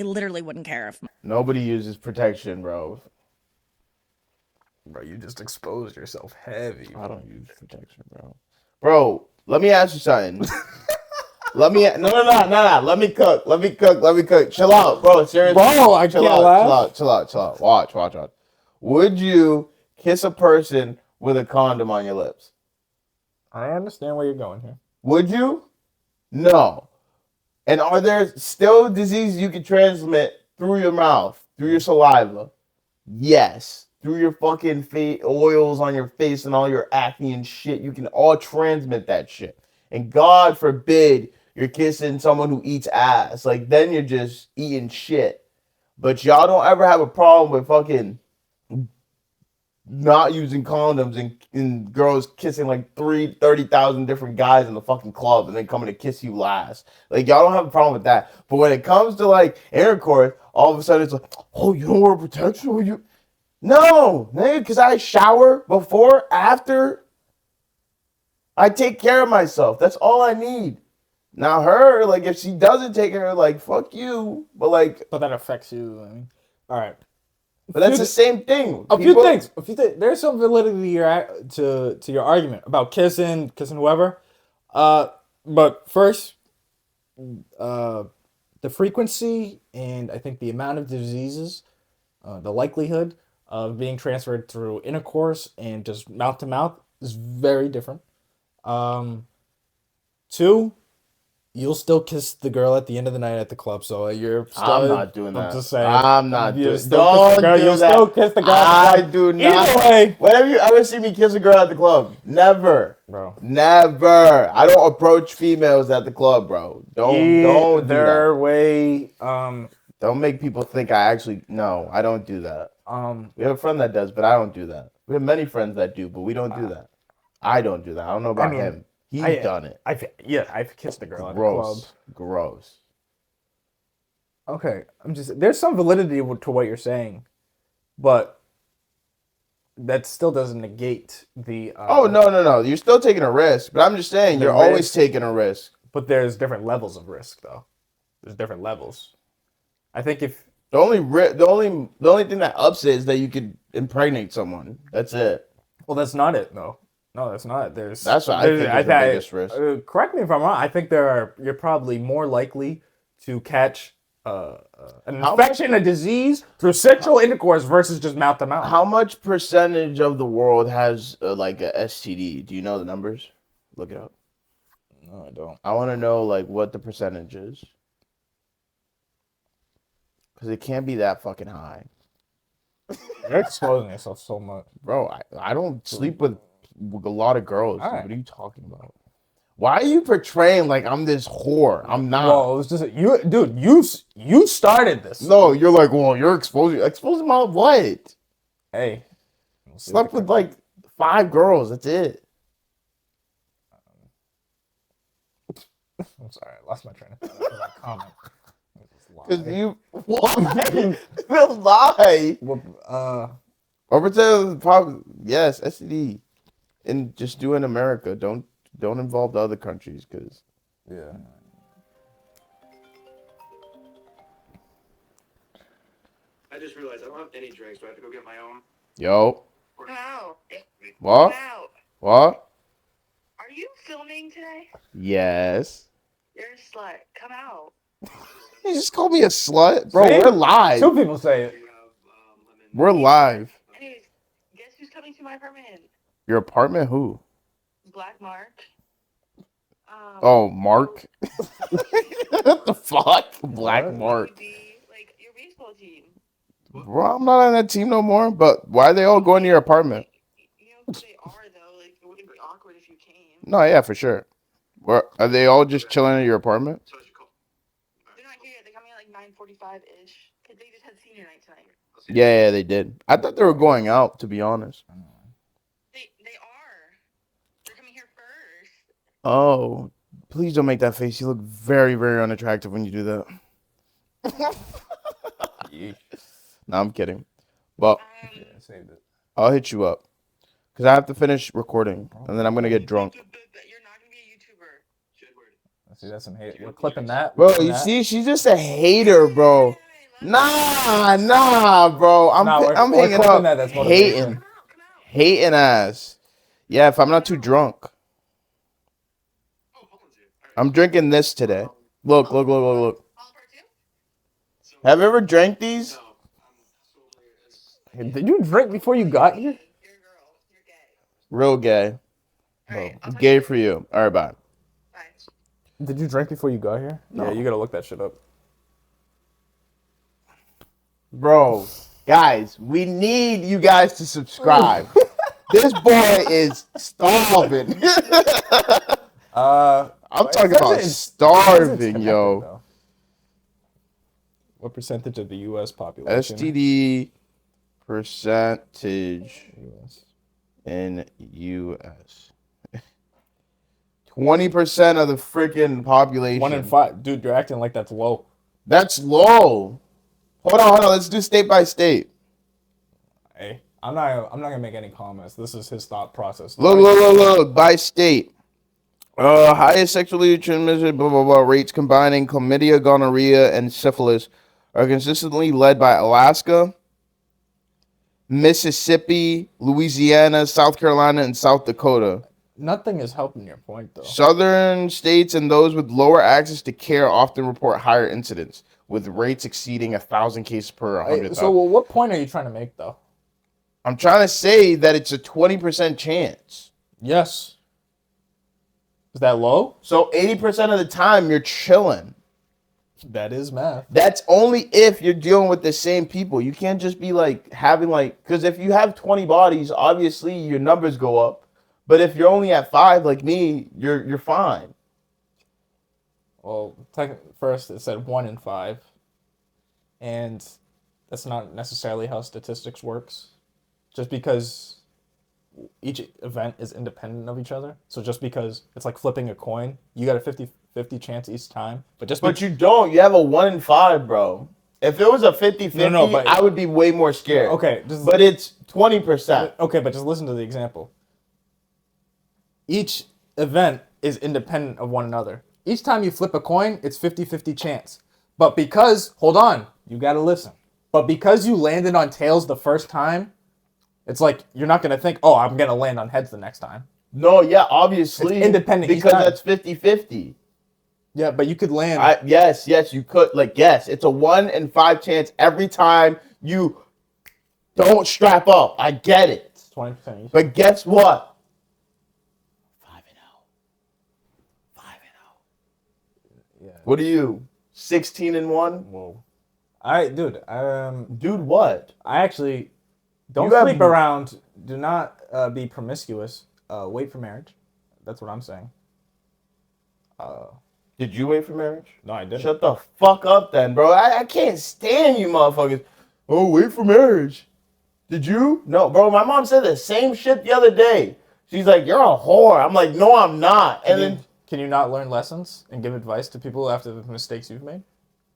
literally wouldn't care if. Nobody uses protection, bro. Bro, you just exposed yourself heavy. I don't use protection, bro. Bro, let me ask you something. No. Let me cook. Chill out, bro. Seriously. Bro, I can't laugh. Chill out. Watch. Would you kiss a person with a condom on your lips? I understand where you're going here. Would you? No. And are there still diseases you can transmit through your mouth, through your saliva? Yes. Through your fucking oils on your face and all your acne and shit. You can all transmit that shit. And God forbid you're kissing someone who eats ass. Like, then you're just eating shit. But y'all don't ever have a problem with fucking not using condoms and girls kissing like 30,000 different guys in the fucking club and then coming to kiss you last. Like, y'all don't have a problem with that. But when it comes to like intercourse, all of a sudden it's like, oh, you don't wear protection? Will you? No, nigga, because I shower before, after. I take care of myself. That's all I need. Now her, like, if she doesn't take care of, like, fuck you. But like, But that affects you. I mean, all right. but that's the same thing. A few things. There's some validity to your argument about kissing whoever. But first, the frequency and I think the amount of diseases, the likelihood of being transferred through intercourse and just mouth to mouth is very different. Two, you'll still kiss the girl at the end of the night at the club, so you're still. I'm not doing that. I'm just saying. I'm not doing Don't that. you'll still kiss the girl. I do not. Either way, When have you ever seen me kiss a girl at the club? Never. bro. Never. I don't approach females at the club, bro. Don't do that. Way. Don't make people think I actually. No, I don't do that. We have a friend that does, but I don't do that. We have many friends that do, but we don't do that. I don't do that. I don't know about him. He's done it. I've kissed a girl at the club. Gross. Okay, there's some validity to what you're saying, but that still doesn't negate the. Oh no! You're still taking a risk, but I'm just saying you're always taking a risk. But there's different levels of risk, though. There's different levels. I think if the only thing that ups it is that you could impregnate someone. That's it. Well, that's not it, though. No, that's not. That's what I think is the biggest risk. Correct me if I'm wrong. I think you're probably more likely to catch an infection, a disease through sexual intercourse versus just mouth to mouth. How much percentage of the world has like a STD? Do you know the numbers? Look it up. No, I don't. I want to know like what the percentage is. Because it can't be that fucking high. You're exposing yourself so much. Bro, I don't sleep with a lot of girls. All right. What are you talking about? Why are you portraying like I'm this whore? I'm not. Well, it was just you, dude. You started this. No, you're like, well, you're exposing my what? Hey, Slept with like 5 girls. That's it. I'm sorry, I lost my train of thought after that comment. Because you why? The lie. Unprotected, yes, STD, and just do it in America. Don't involve the other countries, because yeah. I just realized I don't have any drinks. Do I have to go get my own? Yo, Come out. what? Come out. What? Are you filming today? Yes. You're a slut. Come out. You just called me a slut, bro. See? We're live. Two people say it. You have lemon. We're live. Anyways, guess who's coming to my apartment? Your apartment? Who? Black Mark. Oh, Mark. What the fuck? Black What? Mark. Like your baseball team. Bro, I'm not on that team no more. But why are they all going to your apartment? You know who they are though. Like it wouldn't be awkward if you came. No, yeah, for sure. Where are they all just chilling at your apartment? So I should call. They're not here yet. They're coming at like 9:45 ish. Cause they just had senior night tonight. Yeah, they did. I thought they were going out, to be honest. They are. They're coming here first. Oh, please don't make that face. You look very, very unattractive when you do that. No, I'm kidding. But Yeah, saved it. I'll hit you up. Because I have to finish recording. And then I'm going to get drunk. You're not gonna be a YouTuber. See, that's some hate. We're clipping that. Bro, you see, she's just a hater, bro. Nah, bro. I'm Nah, we're hanging clipping up. that. That's motivation. Hating. Hating ass. Yeah, if I'm not too drunk. I'm drinking this today. Look. All part two? Have you ever drank these? Did you drink before you got here? You're a girl. You're gay. Real gay. All right. I'll talk Gay to you for you. All right, bye. later. Bye. Did you drink before you got here? No. Yeah, you gotta look that shit up. Oh. Bro, guys, we need you guys to subscribe. This boy is starving. I'm talking about starving, yo. What percentage of the U.S. population? STD percentage US. in U.S. 20% of the freaking population. 1 in 5. Dude, you're acting like that's low. That's low. Hold on. Let's do state by state. Hey, I'm not gonna make any comments. This is his thought process. Look. By state. Highest sexually transmitted rates combining chlamydia, gonorrhea, and syphilis are consistently led by Alaska, Mississippi, Louisiana, South Carolina, and South Dakota. Nothing is helping your point, though. Southern states and those with lower access to care often report higher incidence, with rates exceeding 1,000 cases per 100,000. So, what point are you trying to make, though? I'm trying to say that it's a 20% chance. Yes. Is that low? So 80% of the time you're chilling. That is math. That's only if you're dealing with the same people. You can't just be like having like, because if you have 20 bodies, obviously your numbers go up. But if you're only at 5 like me, you're fine. Well, first it said 1 in 5, and that's not necessarily how statistics works. Just because each event is independent of each other, so just because it's like flipping a coin, you got a 50-50 chance each time. But you don't. You have a 1 in 5, bro. If it was a 50-50, No, but I would be way more scared. Okay, but it's 20%. Okay, but just listen to the example. Each event is independent of one another. Each time you flip a coin, it's 50-50 chance. But because, hold on, you gotta listen. But because you landed on tails the first time, it's like you're not gonna think, oh, I'm gonna land on heads the next time. No, yeah, obviously. It's independent each because time. that's 50-50. Yeah, but you could land. Yes, you could. Yes, it's a 1 in 5 chance every time you don't strap up. I get it. It's 20%. But guess what? 5-0. 5-0. Yeah. What are you? 16-1? Whoa. All right, dude. Dude, what? I actually don't You have- sleep around. Do not be promiscuous. Wait for marriage. That's what I'm saying. Did you wait for marriage? No, I didn't. Shut the fuck up then, bro. I can't stand you motherfuckers. Oh, wait for marriage. Did you? No, bro, my mom said the same shit the other day. She's like, you're a whore. I'm like, no, I'm not. Can you not learn lessons and give advice to people after the mistakes you've made?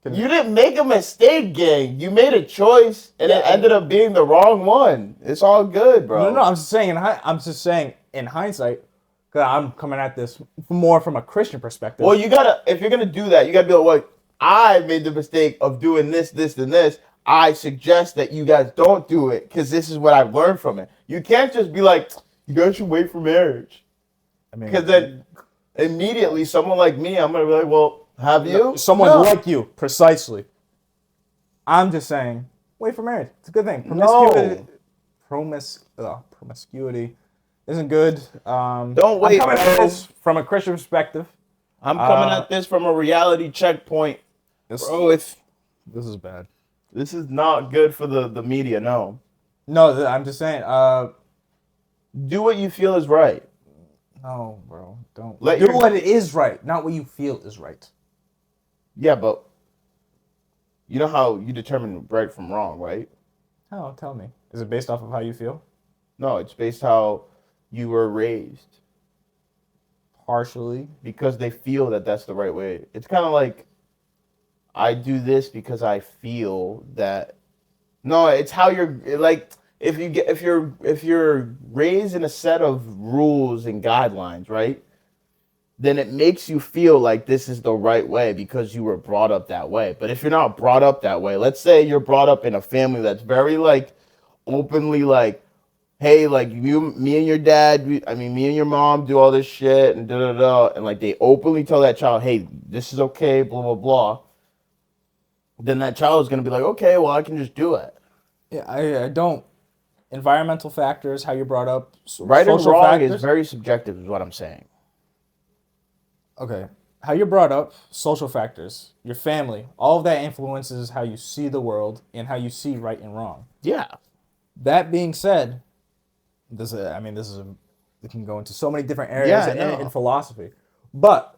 You didn't make a mistake, gang. You made a choice, and it ended up being the wrong one. It's all good, bro. No, I'm just saying in hindsight, because I'm coming at this more from a Christian perspective. Well, if you're gonna do that, you gotta be like, well, I made the mistake of doing this, this, and this. I suggest that you guys don't do it because this is what I've learned from it. You can't just be like, you guys should wait for marriage. I mean, because then immediately someone like me, I'm gonna be like, well, have you? Someone like you, precisely. I'm just saying, wait for marriage. It's a good thing. Promiscuity isn't good. Don't wait. I'm coming at this from a Christian perspective. I'm coming at this from a reality checkpoint. Bro, this is bad. This is not good for the media, no. No, I'm just saying, do what you feel is right. No, bro, don't. Do what it is right, not what you feel is right. Yeah, but you know how you determine right from wrong, right? Oh, tell me. Is it based off of how you feel? No, it's based how you were raised. Partially. Because they feel that that's the right way. It's kind of like, I do this because I feel that. No, it's how you're like. If you're raised in a set of rules and guidelines, right? Then it makes you feel like this is the right way because you were brought up that way. But if you're not brought up that way, let's say you're brought up in a family that's very like openly like, hey, like me and your dad, me and your mom do all this shit and da da da, and like they openly tell that child, hey, this is okay, blah blah blah. Then that child is gonna be like, okay, well I can just do it. Yeah, I don't. Environmental factors, how you're brought up, right and wrong factors is very subjective, is what I'm saying. Okay, how you're brought up, social factors, your family, all of that influences how you see the world and how you see right and wrong. Yeah. That being said, we can go into so many different areas in philosophy, but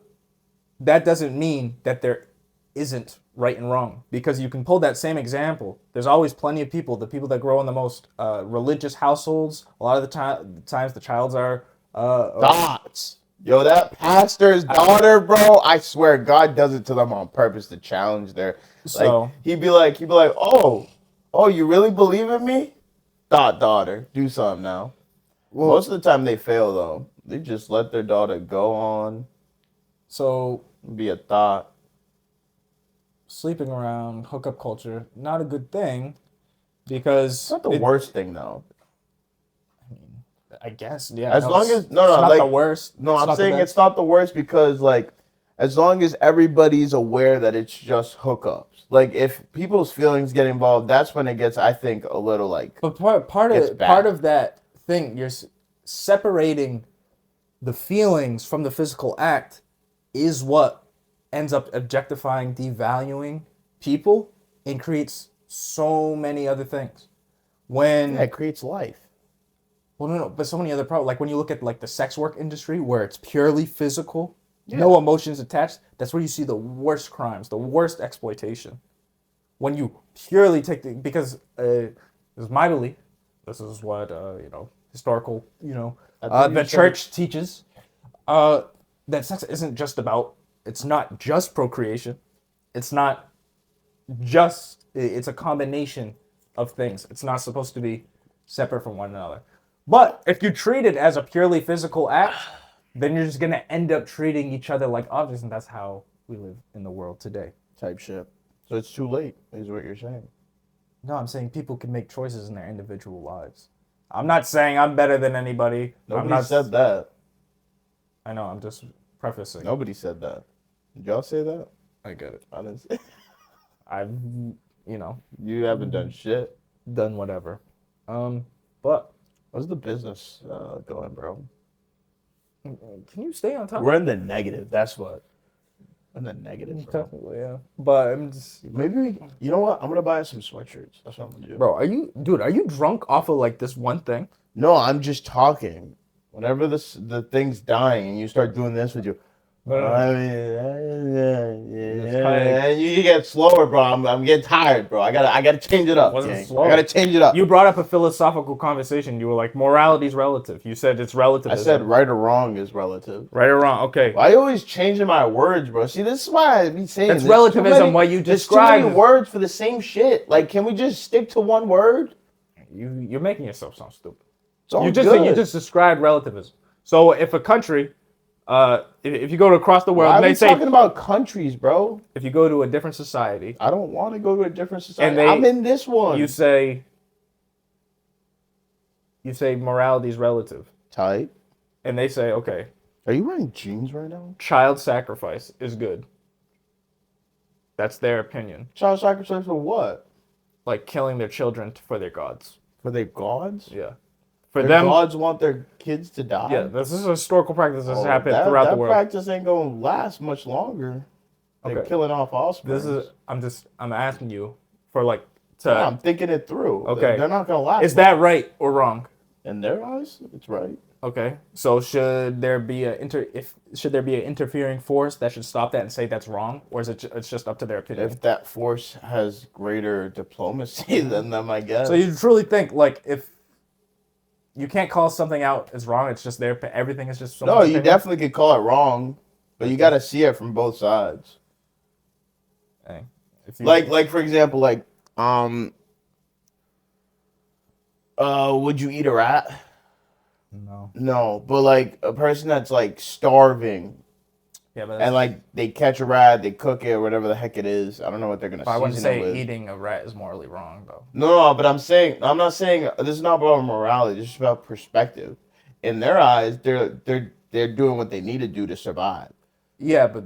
that doesn't mean that there isn't right and wrong, because you can pull that same example. There's always plenty of people, the people that grow in the most religious households, a lot of the times the childs are thoughts. Yo, that pastor's daughter, bro, I swear God does it to them on purpose to challenge their. So like, he'd be like, oh, you really believe in me? Daughter, do something now. Well, most of the time they fail though. They just let their daughter go on. So be a thought. Sleeping around, hookup culture, not a good thing, because it's not the worst thing though. I guess, yeah. As long as it's not like, the worst. No, I'm saying it's not the worst because like, as long as everybody's aware that it's just hookups. Like if people's feelings get involved, that's when it gets, I think, a little like. But part of that thing, you're separating the feelings from the physical act, is what ends up objectifying, devaluing people, and creates so many other things. It creates life. Well, no, but so many other problems. Like when you look at like the sex work industry, where it's purely physical, no emotions attached. That's where you see the worst crimes, the worst exploitation. When you purely take because this is my belief. This is what historical the church teaches. That sex isn't just about. It's not just procreation. It's not just. It's a combination of things. It's not supposed to be separate from one another. But if you treat it as a purely physical act, then you're just going to end up treating each other like objects, and that's how we live in the world today. Type shit. So it's too late, is what you're saying. No, I'm saying people can make choices in their individual lives. I'm not saying I'm better than anybody. Nobody said that. I know, I'm just prefacing. Nobody said that. Did y'all say that? I get it. I didn't say I've, You haven't done shit. Done whatever. But... How's the business going, bro? Can you stay on top? We're in the negative. That's what. In the negative, bro. Technically, yeah. But I'm just... Maybe, you know what? I'm going to buy some sweatshirts. That's what I'm going to do. Bro, are you drunk off of like this one thing? No, I'm just talking. Whenever the thing's dying and you start doing this with you... and you get slower, bro. I'm getting tired, bro. I gotta change it up. Wasn't gang. slow. I gotta change it up. You brought up a philosophical conversation. You were like, morality's relative. You said it's relativism. I said right or wrong is relative. Right or wrong? Okay. Why are you always changing my words, bro? See, this is why I be saying That's there's relativism. What you There's too described. many words for the same shit. Like, can we just stick to one word? You're making yourself sound stupid. It's all You good. just described relativism. So if a country, if you go to across the world, Why are and they we say talking about countries, bro? if you go to a different society, I don't want to go to a different society. And I'm in this one. you say morality is relative, Tight. and they say, okay, Are you wearing jeans right now? child sacrifice is good. That's their opinion. Child sacrifice for what? Like killing their children for their gods. For their gods? Yeah. For Their them, gods want their kids to die? yeah, this is a historical practice that's Oh, happened that, throughout the that world. practice ain't gonna last much longer. They're Okay. killing off offspring. I'm asking you for like I'm thinking it through. Okay. They're not gonna last. Is that right or wrong? in their eyes? It's right. Okay. So should there be should there be an interfering force that should stop that and say that's wrong, or is it's just up to their opinion? If that force has greater diplomacy than them, I guess. So you truly think like if you can't call something out as wrong, it's just everything is just No, you definitely could call it wrong, but you got to see it from both sides. Hey, Like for example, would you eat a rat? no. No, but like a person that's like starving Yeah, but and like they catch a rat, they cook it or whatever the heck it is. I don't know what they're gonna I wouldn't season it say with. eating a rat is morally wrong though. No, but I'm not saying this is not about morality. This is about perspective. In their eyes, they're doing what they need to do to survive. Yeah, but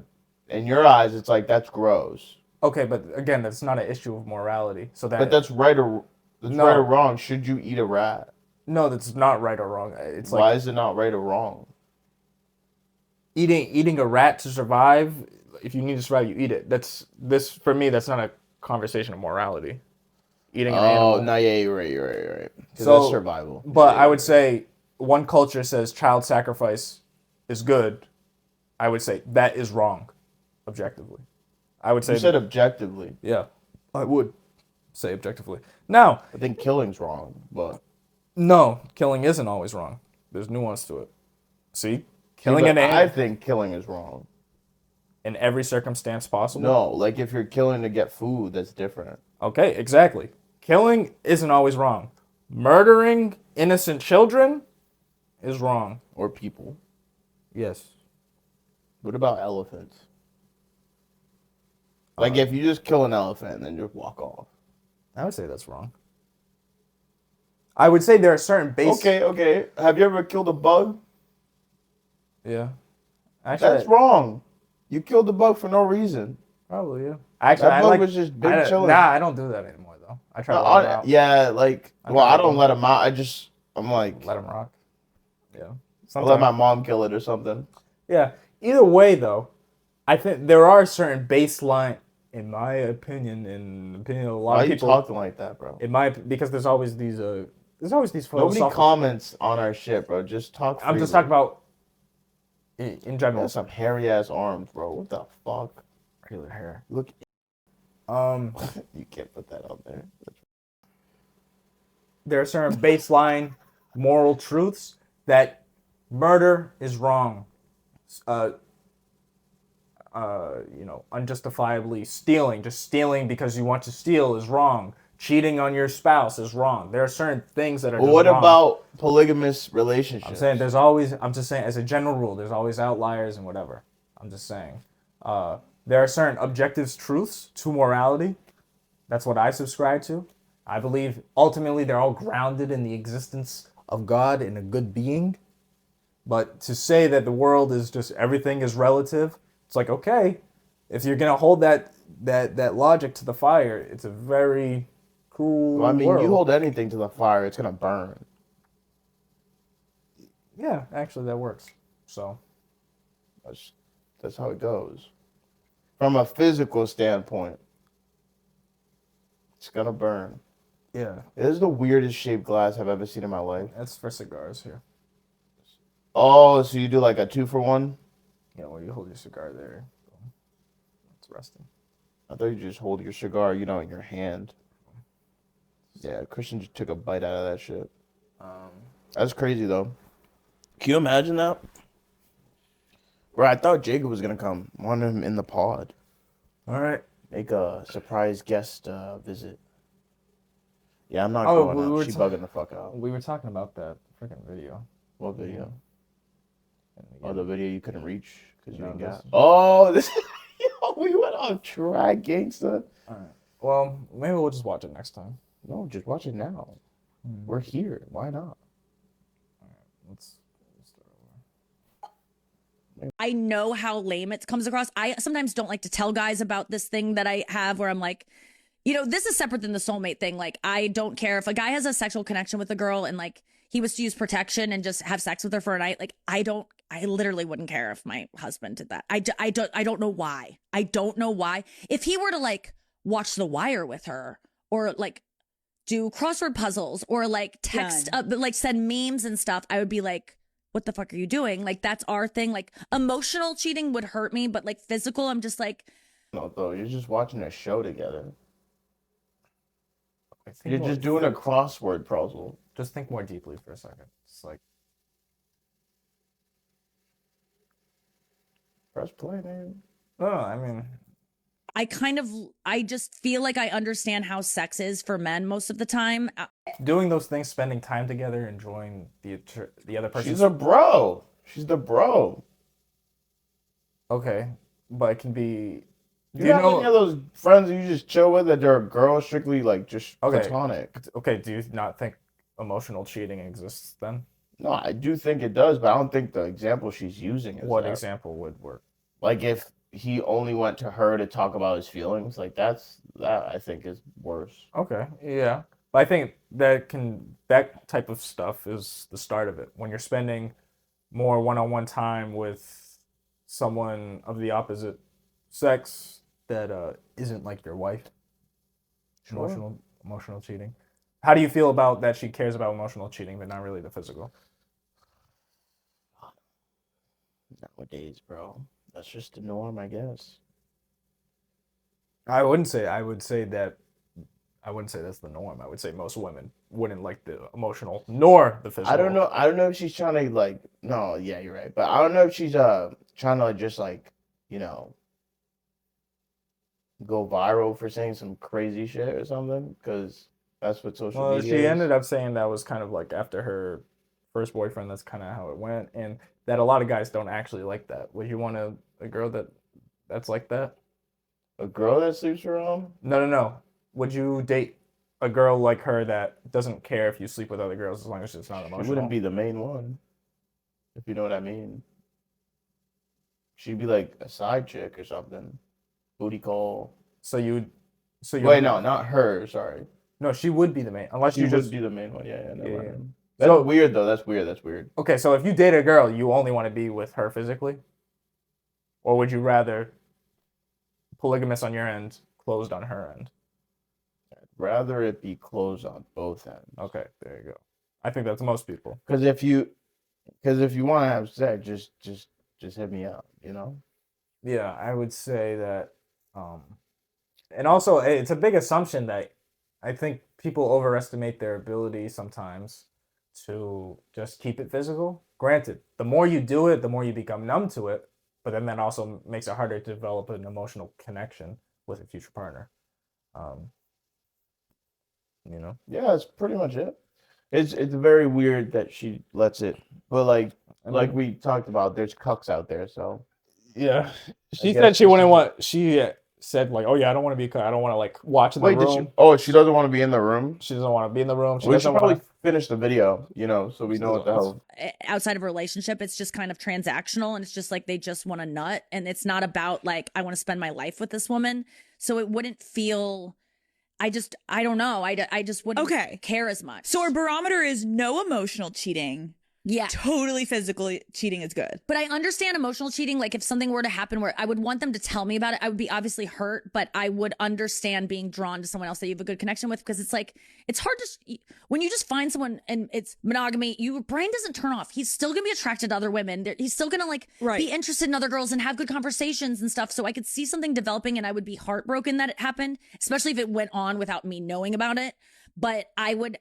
In your eyes, it's like that's gross. okay, but again, that's not an issue of morality. So But that's right or No. right or wrong. Should you eat a rat? no, that's not right or wrong. It's Why like is it not right or wrong? eating a rat to survive. If you need to survive, you eat it. For me. That's not a conversation of morality. Eating an animal. Oh, no, yeah, you're right. 'Cause So- that's survival. But Yeah, I would say one culture says child sacrifice is good. I would say that is wrong, objectively. I would say you said objectively. yeah. I would say objectively. Now, I think killing's wrong, but no, killing isn't always wrong. There's nuance to it. See, killing but an animal I think killing is wrong. in every circumstance possible. No, like if you're killing to get food, that's different. Okay, exactly. Killing isn't always wrong. Murdering innocent children is wrong. Or people. Yes. What about elephants? Like if you just kill an elephant and then just walk off. I would say that's wrong. I would say there are certain Okay. Have you ever killed a bug? Yeah. Actually, That's wrong. You killed the bug for no reason. probably, yeah. Actually, That I bug like, was just big chilling. Nah, I don't do that anymore, though. I try to let him out. Yeah, like, I well, try I to don't let let him out. I'm like, Let him rock. Yeah. I let my mom kill it or something. Yeah. Either way, though, I think there are certain baseline, in my opinion, in the opinion of a lot Why are of you people. talking like that, bro? Because there's always these Nobody philosophical. comments on our shit, bro. Just talk freely. I'm just talking about in You general. got some hairy ass arms, bro. What the fuck? Regular hair. Look, you can't put that out there. There are certain baseline moral truths that murder is wrong. Unjustifiably stealing, just stealing because you want to steal is wrong. Cheating on your spouse is wrong. There are certain things that are Well, just what wrong. about polygamous relationships? I'm saying I'm just saying as a general rule, there's always outliers and whatever. I'm just saying. There are certain objective truths to morality. That's what I subscribe to. I believe ultimately they're all grounded in the existence of God and a good being. But to say that the world is just everything is relative, it's like, okay, if you're gonna hold that logic to the fire, it's a very cool Well, I mean, world. you hold anything to the fire, it's gonna burn. Yeah, actually that works. So That's how it goes. From a physical standpoint, it's gonna burn. yeah, This is the weirdest shaped glass I've ever seen in my life. that's for cigars here. Oh, so you do like a 2-for-1? Yeah, well, you hold your cigar there. It's resting. I thought you just hold your cigar, in your hand. Yeah, Christian just took a bite out of that shit. That's crazy though. Can you imagine that? Bro, I thought Jacob was gonna come. Wanted him in the pod. All right. Make a surprise guest visit. Yeah, I'm not Oh, going we out. were She ta- bugging the fuck out. We were talking about that freaking video. What video? And Oh, again, the video you couldn't reach because you No, ain't this- got. Oh, this. Yo, we went on track, gangsta. all right. Well, maybe we'll just watch it next time. No, just watch it now. We're here. Why not? Let's start over. I know how lame it comes across. I sometimes don't like to tell guys about this thing that I have where I'm like, this is separate than the soulmate thing. Like, I don't care if a guy has a sexual connection with a girl and like he was to use protection and just have sex with her for a night. Like, I literally wouldn't care if my husband did that. I don't know why. I don't know why. If he were to like watch The Wire with her or like do crossword puzzles or like text like send memes and stuff, I would be like, what the fuck are you doing? Like, that's our thing. Like, emotional cheating would hurt me, but like physical, I'm just like, No, though. You're just watching a show together. I think You're just doing a crossword puzzle. Just think more deeply for a second. It's like, Press play, man. no, I mean, I just feel like I understand how sex is for men most of the time. doing those things, spending time together, enjoying the other person. She's a bro. She's the bro. Okay, but it can be. You have any of those friends you just chill with that are girls strictly like just platonic? Okay, do you not think emotional cheating exists then? No, I do think it does, but I don't think the example she's using is What that. example would work? Like if he only went to her to talk about his feelings, like that I think is worse. Okay, yeah. But I think that type of stuff is the start of it. When you're spending more one-on-one time with someone of the opposite sex that isn't like your wife. Sure. Emotional cheating. How do you feel about that she cares about emotional cheating but not really the physical? Nowadays, bro. That's just the norm, I guess. I wouldn't say that's the norm. I would say most women wouldn't like the emotional nor the physical. I don't know if she's trying to like no, yeah, you're right. But I don't know if she's trying to like just like, go viral for saying some crazy shit or something, because that's what social media she is. ended up saying that was kind of like after her first boyfriend, that's kind of how it went, and that a lot of guys don't actually like that. Would you want a girl that's like that? A girl that sleeps around? No. Would you date a girl like her that doesn't care if you sleep with other girls as long as it's not emotional? She wouldn't be the main one, if you know what I mean. She'd be like a side chick or something. Booty call. So wait, no, not her. Sorry. No, she would be the main, unless She you would just be the main one. Yeah, never Yeah. mind. That's weird though. That's weird. Okay, so if you date a girl, you only want to be with her physically, or would you rather polygamous on your end, closed on her end? I'd rather it be closed on both ends. Okay, there you go. I think that's most people. Because if you want to have sex, just hit me up. Yeah, I would say that, and also it's a big assumption that I think people overestimate their ability sometimes to just keep it physical. Granted, the more you do it, the more you become numb to it, but then that also makes it harder to develop an emotional connection with a future partner. Yeah, that's pretty much it. It's very weird that she lets it, but like we talked about, there's cucks out there, so Yeah, she guess said she this wouldn't is- want. She said like, "Oh yeah, I don't want to be. I don't want to like watch in the wait, did room. she? Oh, she doesn't want to be in the room. She doesn't want to be in the room. She We doesn't should probably want. finish the video, so we know what the hell. Outside of a relationship, it's just kind of transactional, and it's just like they just want a nut, and it's not about like I want to spend my life with this woman. So it wouldn't feel. I don't know. I just wouldn't care as much. So our barometer is no emotional cheating, Yeah. Totally physical cheating is good. But I understand emotional cheating. Like if something were to happen where I would want them to tell me about it, I would be obviously hurt, but I would understand being drawn to someone else that you have a good connection with, because it's like, it's hard to, when you just find someone and it's monogamy, your brain doesn't turn off. He's still going to be attracted to other women. He's still going to like be interested in other girls and have good conversations and stuff. So I could see something developing and I would be heartbroken that it happened, especially if it went on without me knowing about it. But I would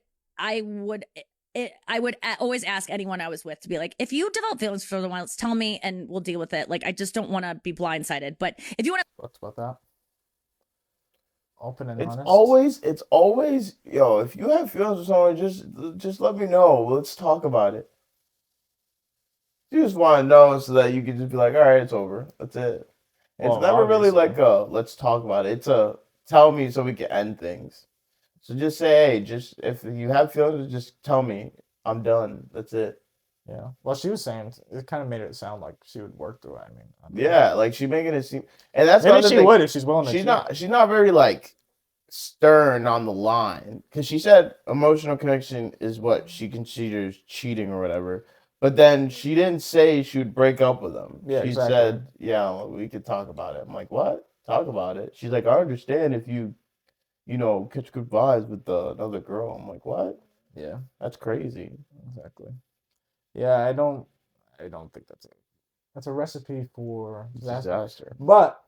always ask anyone I was with to be like, if you develop feelings for someone else, tell me and we'll deal with it. Like, I just don't want to be blindsided. But if you want to, Thoughts about that? Open and It's honest. always, yo, if you have feelings for someone, just let me know. Let's talk about it. You just want to know so that you can just be like, all right, it's over. That's it. It's never really like a let's talk about it. It's a tell me so we can end things. So just say, hey, just if you have feelings, just tell me. I'm done. That's it. Yeah. Well, she was saying it kind of made it sound like she would work through it. I mean, Yeah, like she making it seem, and that's maybe the she thing. would if she's willing to. She's not very like stern on the line, because she said emotional connection is what she considers cheating or whatever. But then she didn't say she would break up with him. Yeah, she exactly. said, yeah, we could talk about it. I'm like, what? Talk about it. She's like, I understand if you catch good vibes with another girl. I'm like, what? Yeah, that's crazy. Exactly. Yeah, I don't think that's a recipe for disaster. But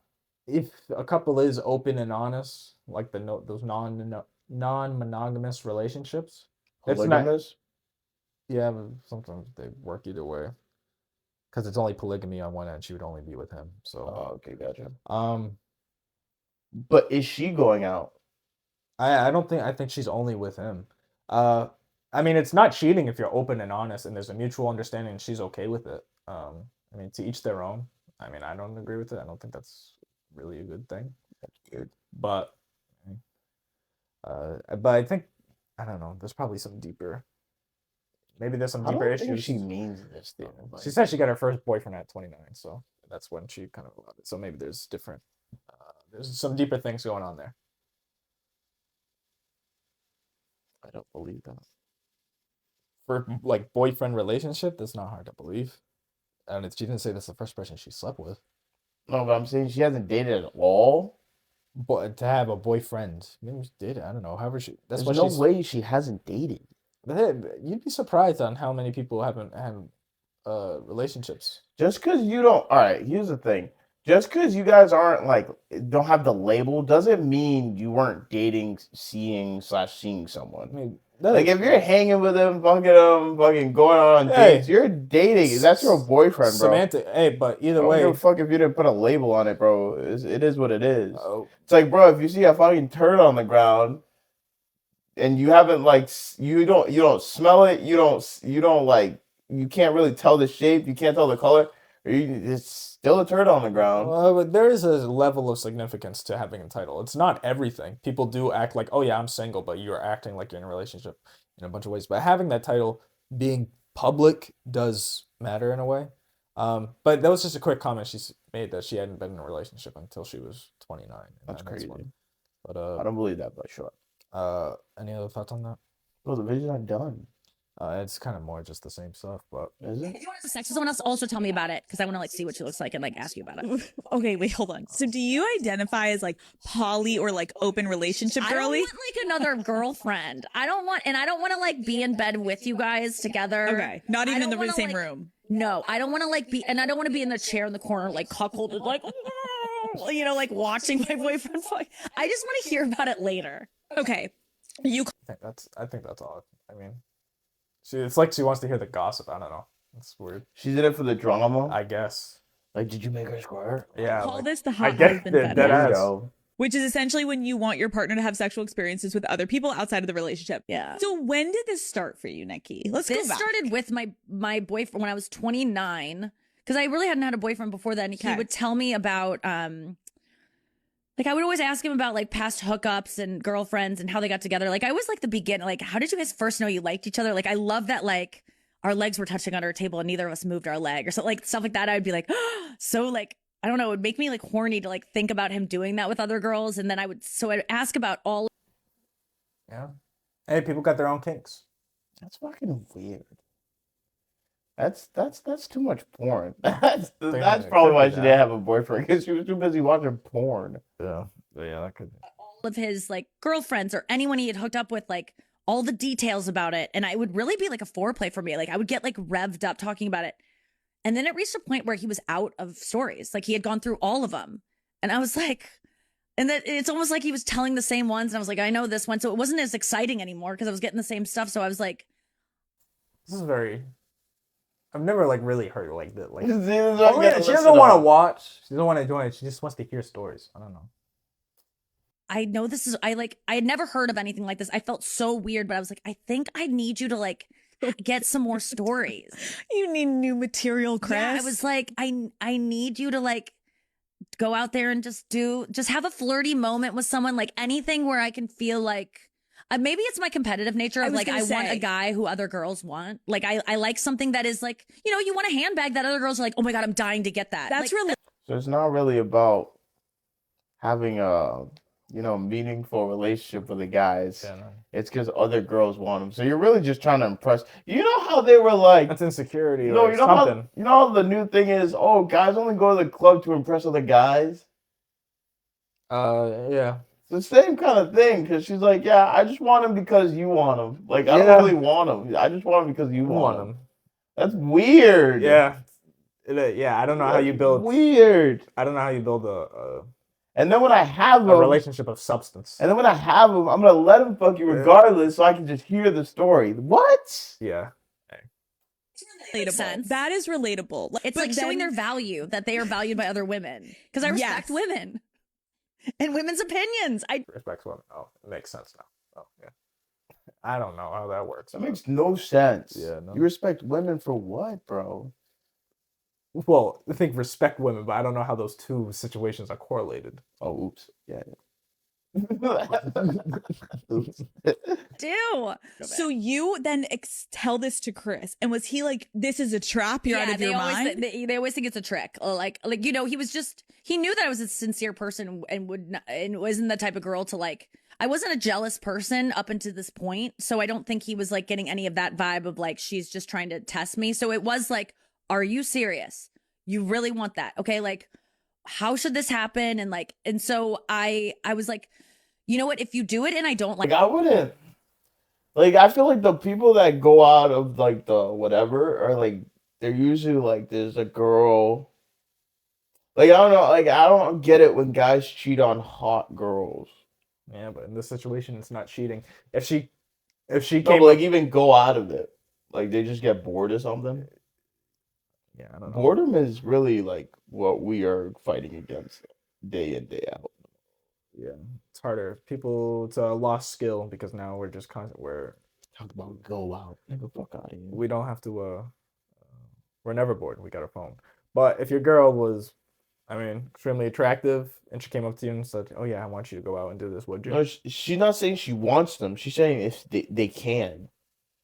if a couple is open and honest, like those non-monogamous relationships, Polygamous? Yeah, but sometimes they work either way. Because it's only polygamy on one end, she would only be with him. So. Oh, okay, gotcha. But is she going out? I think she's only with him. I mean, it's not cheating if you're open and honest and there's a mutual understanding and she's okay with it. I mean, to each their own. I mean, I don't agree with it. I don't think that's really a good thing. That's weird. But I think, I don't know, there's probably some deeper. Maybe there's some deeper issues. Think she means this thing. She said she got her first boyfriend at 29, so that's when she kind of allowed it. So maybe there's different, there's some deeper things going on there. I don't believe that. For like boyfriend relationship, that's not hard to believe. And she didn't say that's the first person she slept with. No, but I'm saying she hasn't dated at all. But to have a boyfriend, maybe she did. I don't know. However, there's no way she hasn't dated. You'd be surprised on how many people haven't had relationships. Just because you don't. All right, here's the thing. Just because you guys aren't like don't have the label doesn't mean you weren't dating, seeing someone. I mean, like if you're hanging with him, fucking going on dates, you're dating. That's your boyfriend, bro. Semantic. Hey, but either way, I don't give a fuck if you didn't put a label on it, bro. It is what it is. It's like, bro, if you see a fucking turd on the ground and you haven't like you don't smell it, you don't like you can't really tell the shape, you can't tell the color. It's still a turd on the ground. Well, but there is a level of significance to having a title. It's not everything. People do act like, oh yeah, I'm single, but you're acting like you're in a relationship in a bunch of ways. But having that title being public does matter in a way. But that was just a quick comment she made that she hadn't been in a relationship until she was 29. That's crazy. But I don't believe that, but sure. Any other thoughts on that? Well, the video's not done. It's kind of more just the same stuff, but is it? If you want to have sex with someone else, also tell me about it because I want to like see what she looks like and like ask you about it. Okay, wait, hold on. So, do you identify as like poly or like open relationship girly? I don't want like another girlfriend. I don't want to like be in bed with you guys together. Okay, not even in the same room. No, I don't want to like be, and I don't want to be in the chair in the corner like cuckolded, like like watching my boyfriend fight. I just want to hear about it later. Okay, I think that's all. I mean. It's like she wants to hear the gossip. I don't know. It's weird. She's in it for the drama, I guess. Like, did you make her squirt? Yeah. Call this the hot husband fetish. Which is essentially when you want your partner to have sexual experiences with other people outside of the relationship. Yeah. So when did this start for you, Nikki? This started with my boyfriend when I was 29, because I really hadn't had a boyfriend before then. He would tell me about like I would always ask him about like past hookups and girlfriends and how they got together. Like I was like the beginning, like how did you guys first know you liked each other? Like I love that like our legs were touching on our table and neither of us moved our leg or something like stuff like that. I would be like, so like, I don't know, it would make me like horny to like think about him doing that with other girls. And then I'd ask about all. Yeah. Hey, people got their own kinks. That's fucking weird. That's too much porn. That's it probably could why be she that. didn't have a boyfriend, because she was too busy watching porn. Yeah, that could. All of his like girlfriends or anyone he had hooked up with, like all the details about it, and it would really be like a foreplay for me. Like I would get like revved up talking about it, and then it reached a point where he was out of stories. Like he had gone through all of them, and I was like, and that it's almost like he was telling the same ones, and I was like, I know this one, so it wasn't as exciting anymore because I was getting the same stuff. So I was like, This is very. I've never like really heard like that. Like, See, this is why you oh, gotta yeah, she listen doesn't want to up. watch. She doesn't want to join it. She just wants to hear stories. I don't know. I know this is, I had never heard of anything like this. I felt so weird, but I was like, I think I need you to like get some more stories. You need new material, Chris. Yeah, I was like, I need you to like go out there and just have a flirty moment with someone, like anything where I can feel like maybe it's my competitive nature of like I want a guy who other girls want. Like I like something that is like, you know, you want a handbag that other girls are like, oh my God, I'm dying to get that. That's like, really So it's not really about having a meaningful relationship with the guys. Yeah, no. It's because other girls want them. So you're really just trying to impress. You know how they were like, That's insecurity no, or you know something. how the new thing is. Oh, guys only go to the club to impress other guys. Yeah. It's the same kind of thing, because she's like, yeah, I just want him because you want him. Like, I Yeah. don't really want him. I just want him because you want him. That's weird. Yeah. Yeah. I don't know how you build. Weird. I don't know how you build a And then when I have him, relationship of substance. and then when I have him, I'm gonna let him fuck you regardless, so I can just hear the story. What? Yeah. relatable. Sense. That is relatable. It's But like showing then- their value, that they are valued by other women. Because I respect Yes. women and women's opinions. Respects women. Oh, it makes sense now. Oh, yeah. I don't know how that works. That makes no sense. Yeah, no. You respect women for what, bro? Well, I think respect women, but I don't know how those two situations are correlated. Oh, oops. Yeah. Oops. Do. So you then tell this to Chris, and was he like, "This is a trap? You're out of your mind"? They always think it's a trick. Like you know, he knew that I was a sincere person and and wasn't the type of girl to like. I wasn't a jealous person up until this point, so I don't think he was like getting any of that vibe of like she's just trying to test me. So it was like, are you serious? You really want that? Okay, like how should this happen? And so I was like, you know what? If you do it and I don't Like, I wouldn't. Like, I feel like the people that go out of like the whatever are like, they're usually like, there's a girl. Like, I don't know. Like, I don't get it when guys cheat on hot girls. Yeah, but in this situation, it's not cheating. If she No, came but, like, even go out of it. Like, they just get bored or something. yeah, I don't know. Boredom is really like what we are fighting against day in, day out. Yeah, it's harder. People, it's a lost skill because now we're just we're Talk about go out. Nigga, fuck out of here. we don't have to. We're never bored. We got our phone. But if your girl was, I mean, extremely attractive, and she came up to you and said, "Oh yeah, I want you to go out and do this," would you? No, she's not saying she wants them. She's saying if they can.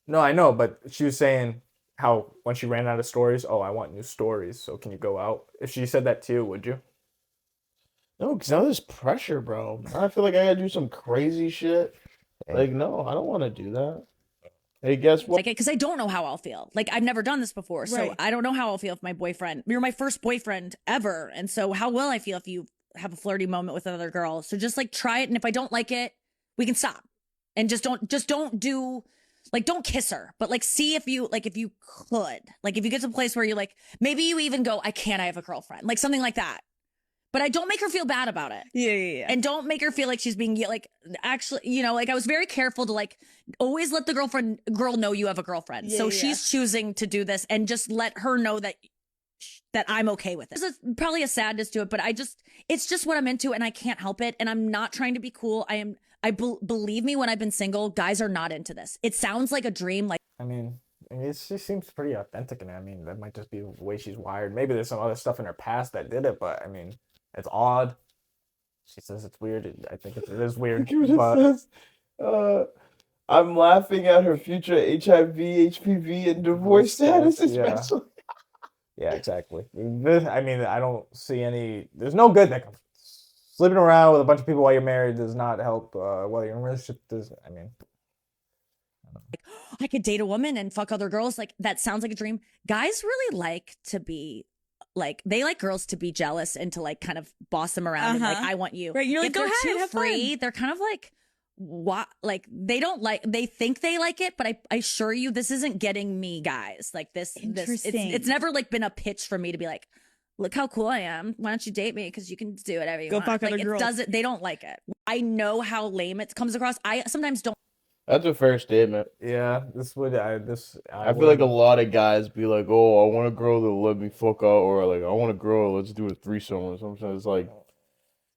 No, I know, but she was saying how when she ran out of stories, oh, I want new stories, so can you go out? If she said that to you, would you? No, because now there's pressure, bro. I feel like I gotta do some crazy shit. Like, no, I don't want to do that. Hey, guess what? like because I don't know how I'll feel. Like I've never done this before, so Right. I don't know how I'll feel if my boyfriend. You're my first boyfriend ever, and so how will I feel if you have a flirty moment with another girl? So just like try it, and if I don't like it, we can stop, and just don't do. Like, don't kiss her, but like, see if you could, like, if you get to a place where you're like, maybe you even go, I have a girlfriend, like something like that. But I don't make her feel bad about it. Yeah. And don't make her feel like she's being like, actually, you know, like I was very careful to like always let the girl know you have a girlfriend. Yeah, so yeah. she's choosing to do this and just let her know that I'm okay with it. There's probably a sadness to it, but it's just what I'm into and I can't help it. And I'm not trying to be cool. Believe me, when I've been single, guys are not into this. It sounds like a dream. Like, I mean, she seems pretty authentic, and I mean, that might just be the way she's wired. Maybe there's some other stuff in her past that did it, but I mean, it's odd. She says it's weird. I think it is weird. It But says, I'm laughing at her future HIV, HPV, and divorce status, Yeah. especially. yeah, exactly. I mean, I don't see any. There's no good that comes. Sleeping around with a bunch of people while you're married does not help. While you're in a relationship, I mean, I could date a woman and fuck other girls. Like, that sounds like a dream. Guys really like to be like, they like girls to be jealous and to like kind of boss them around and like, I want you. Right, you're like, if go they're ahead, too have free, fun. they're kind of like, what? Like, they don't like, they think they like it, but I assure you, this isn't getting me, guys. Like, Interesting. it's never like been a pitch for me to be like, look how cool I am. Why don't you date me? Because you can do whatever you Go want. fuck Like, other it girls. doesn't. They don't like it. I know how lame it comes across. I sometimes don't. That's a fair statement. Yeah, I feel like a lot of guys be like, "Oh, I want a girl to let me fuck out," or like, "I want a girl, let's do a threesome," or something. It's like,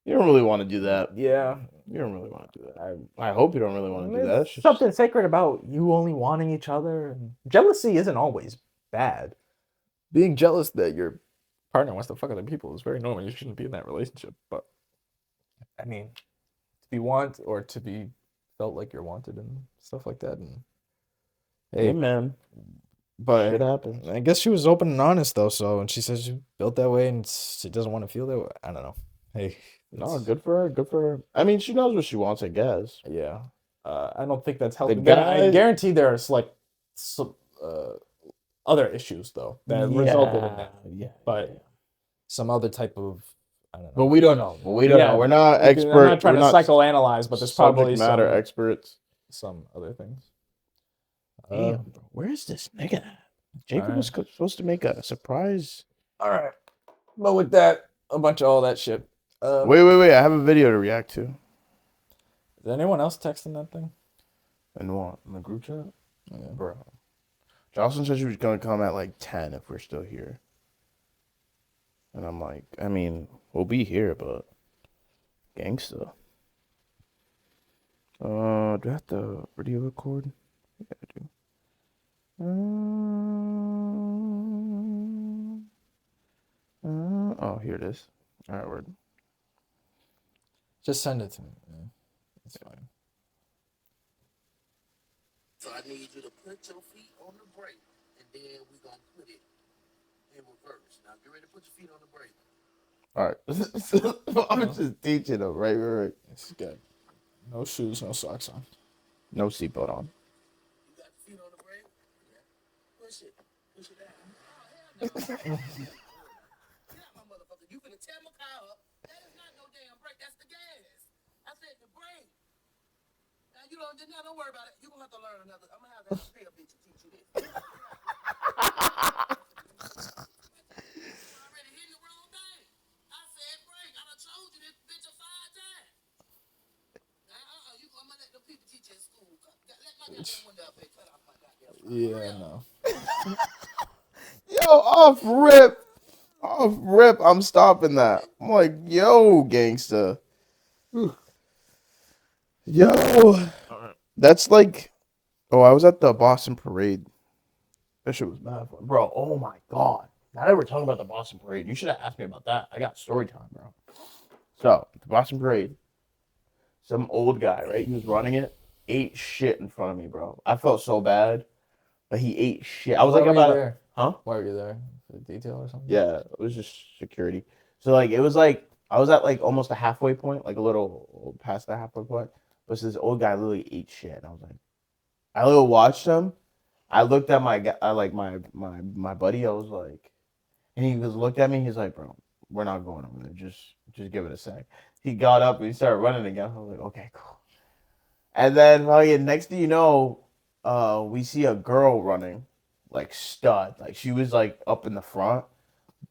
you don't really want to do that. Yeah, You don't really want to do that. I hope you don't really want to do that. there's It's just something sacred about you only wanting each other. And jealousy isn't always bad. Being jealous that your partner wants to fuck other people is very normal. You shouldn't be in that relationship. But I mean, to be or to be felt like you're wanted and stuff like that. And hey, man, but shit happens. I guess she was open and honest though. So, and she says she built that way, and she doesn't want to feel that way. I don't know. Hey, No, good for her. Good for her. I mean, she knows what she wants, I guess. yeah. I don't think that's helping. guy- I guarantee there's like some other issues though that resulted in that. Yeah, But some other type of, I don't know. but we don't know. We're not I'm expert. not trying to psychoanalyze, but there's probably subject matter some, experts. some other things. Damn, bro, where is this nigga? Jacob was supposed to make a surprise. All right. But with that, a bunch of all that shit. Wait. I have a video to react to. Is anyone else texting that thing? And what? In the group chat? Yeah. Bro. Jocelyn said she was going to come at like 10 if we're still here. And I'm like, I mean, we'll be here, but gangsta. Do I have to video record? Yeah, I do. Oh, here it is. All right, word. Just send it to me. Yeah. It's fine. So I need you to put your feet on the brake, and then we're going to put it in reverse. Now, get ready to put your feet on the brake. All right. I'm just teaching them, right. It's good. No shoes, no socks on. No seatbelt on. You got the feet on the brake? Yeah. Push it. Push it down. Oh, hell no. Get out, my motherfucker. You finna tear my car up. That is not no damn brake. That's the gas. I said the brake. Now, don't worry about it. You're going to have to learn another. I'm going to have to pay a bitch to teach you this. Already hitting the wrong thing. I said brake. I done told you this bitch 5 times. Now, I'm going to let the people teach you in school. Let my goddamn window up and cut off my goddamn car. Yeah, no. Yo, off rip, I'm stopping that. I'm like, yo, gangsta. Yo, that's like, I was at the Boston Parade. That shit was bad, bro. Oh my god. Now that we're talking about the Boston Parade, you should have asked me about that. I got story time, bro. So, the Boston Parade, some old guy, right? He was running it, ate shit in front of me, bro. I felt so bad, but he ate shit. I was like, about there? Huh? Why were you there? For detail or something? Yeah, it was just security. So like it was like I was at like almost a halfway point, like a little past the halfway point. But this old guy literally ate shit. And I was like, I literally watched him. I looked at my guy, my buddy. I was like, and he was looked at me. He's like, bro, we're not going over there. Just give it a sec. He got up and he started running again. I was like, okay, cool. And then next thing you know, we see a girl running. Like stud, like she was like up in the front,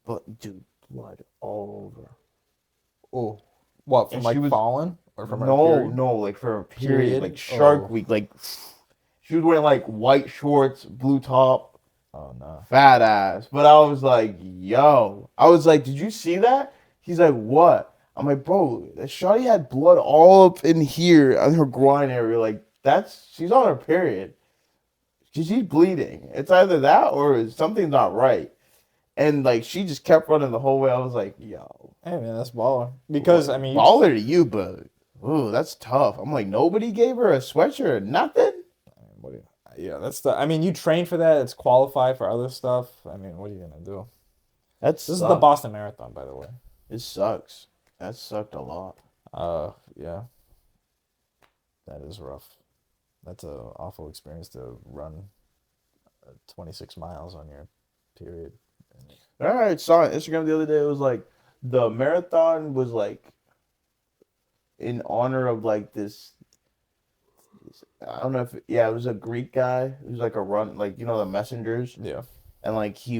but dude, blood all over. Oh, what from And like she was- falling or from her No, period? like for a period, Period? like Shark Oh. Week, like she was wearing like white shorts, blue top, Oh no. fat ass. But I was like, yo, I was like, did you see that? He's like, what? I'm like, bro, that shawty had blood all up in here on her groin area. Like she's on her period. She's bleeding. It's either that or something's not right. And like she just kept running the whole way. I was like, yo. Hey man, that's baller. Because I mean, baller to you, but ooh, that's tough. I'm like, nobody gave her a sweatshirt, nothing. Yeah, that's the. I mean, you train for that. It's qualified for other stuff. I mean, what are you gonna do? This is the Boston Marathon, by the way. It sucks. That sucked a lot. Yeah. That is rough. That's a awful experience to run 26 miles on your period. All right, saw on Instagram the other day. It was like the marathon was like in honor of like this. I don't know if it was a Greek guy. It was like a run, like the messengers, Yeah. and like he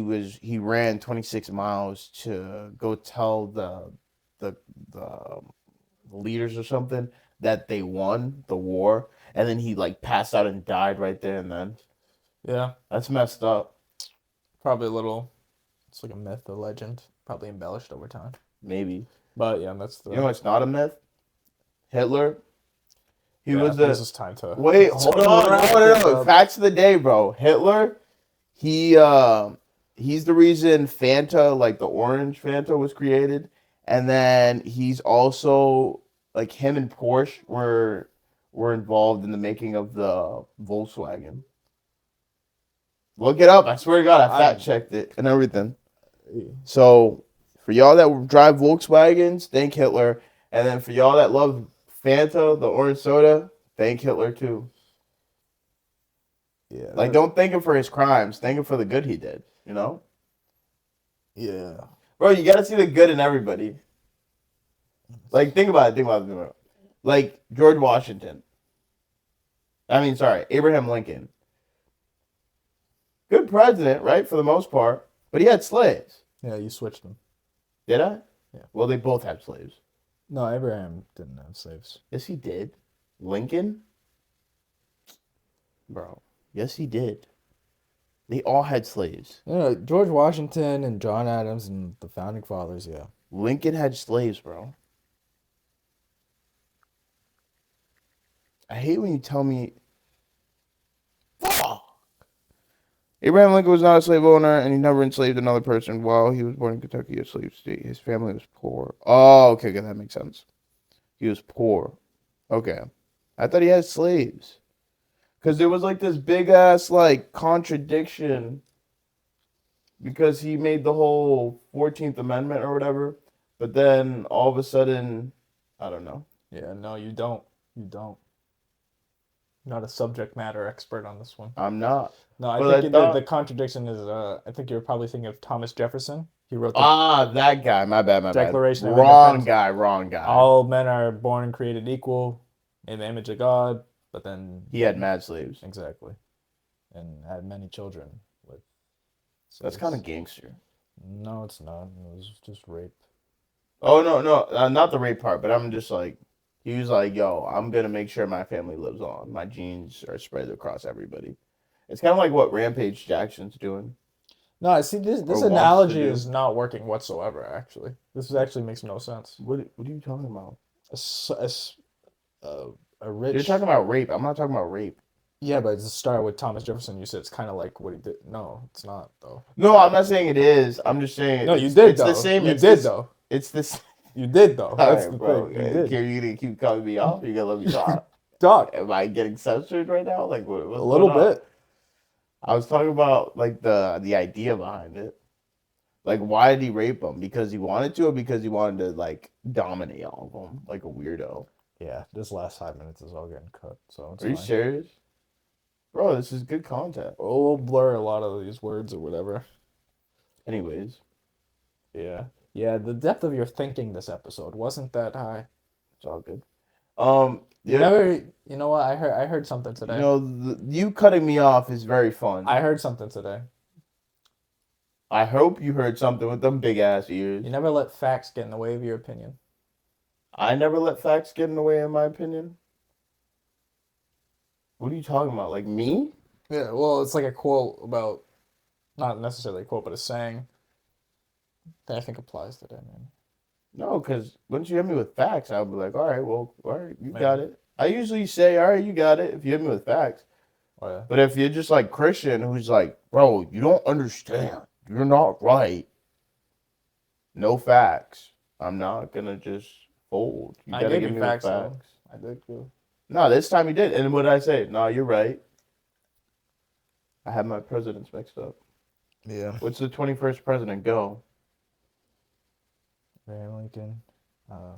ran 26 miles to go tell the leaders or something that they won the war, and then he like passed out and died right there and then. Yeah. That's messed up. Probably a little. It's like a myth, a legend, probably embellished over time. Maybe. But yeah, that's the. You know, it's not a myth. Hitler. He was this is time to. Wait, hold on. No. Facts of the day, bro. Hitler. He's the reason Fanta, like the orange Fanta, was created, and then he's also like him and Porsche were involved in the making of the Volkswagen. Look it up. I swear to God, I fact checked it and everything. So for y'all that drive Volkswagens, thank Hitler, and then for y'all that love Fanta, the orange soda, thank Hitler too. Yeah. Like, don't thank him for his crimes. Thank him for the good he did. You know? Yeah. Bro, you gotta see the good in everybody. Like, think about it. Like, George Washington. Abraham Lincoln. Good president, right? For the most part. But he had slaves. Yeah, you switched them. Did I? Yeah. Well, they both had slaves. No, Abraham didn't have slaves. Yes, he did. Lincoln? Bro. Yes, he did. They all had slaves. Yeah, George Washington and John Adams and the founding fathers, yeah. Lincoln had slaves, bro. I hate when you tell me. Fuck! Abraham Lincoln was not a slave owner, and he never enslaved another person while he was born in Kentucky, a slave state. His family was poor. Oh, okay, that makes sense. He was poor. Okay. I thought he had slaves. Because there was like this big ass like contradiction because he made the whole 14th Amendment or whatever, but then all of a sudden, I don't know. Yeah, no, you don't. You don't. Not a subject matter expert on this one. I'm not. No, I think the contradiction is, I think you're probably thinking of Thomas Jefferson. He wrote that guy. My bad. Declaration of Wrong Independence. Wrong guy. All men are born and created equal in the image of God, but then he had mad slaves. Exactly. And had many children with slaves. That's kind of gangster. No, it's not. It was just rape. Oh, no, not the rape part, but I'm just like, he was like, yo, I'm going to make sure my family lives on. My genes are spread across everybody. It's kind of like what Rampage Jackson's doing. No, see, this analogy is not working whatsoever, actually. This actually makes no sense. What are you talking about? A rich... You're talking about rape. I'm not talking about rape. Yeah, but it's a start with Thomas Jefferson. You said it's kind of like what he did. No, it's not, though. No, I'm not saying it is. I'm just saying... No, you did, it's though. The same, you did, though. It's this... You did, though. That's the bro, thing. You did. You gonna keep cutting me off? You gonna let me talk? Talk. Am I getting censored right now? Like, what's a little bit. I was talking about like the idea behind it. Like, why did he rape them? Because he wanted to, or because he wanted to like dominate all of them, like a weirdo? Yeah, this last 5 minutes is all getting cut. So it's Are you serious, bro? This is good content. We'll blur a lot of these words or whatever. Anyways, yeah. The depth of your thinking this episode wasn't that high. It's all good. You know what? I heard something today. You know, you cutting me off is very fun. I heard something today. I hope you heard something with them big ass ears. You never let facts get in the way of your opinion. I never let facts get in the way of my opinion. What are you talking about? Like me? Yeah, well, it's like a quote about, not necessarily a quote, but a saying that I think applies today, man. No, because once you hit me with facts, I'll be like, all right, you got it. I usually say, all right, you got it, if you hit me with facts. Oh, yeah. But if you're just like Christian, who's like, bro, you don't understand. You're not right. No facts. I'm not going to just fold. You got to give me facts. I did too. No, this time you did. And what did I say? No, you're right. I had my presidents mixed up. Yeah. What's the 21st president? Go. Abraham Lincoln.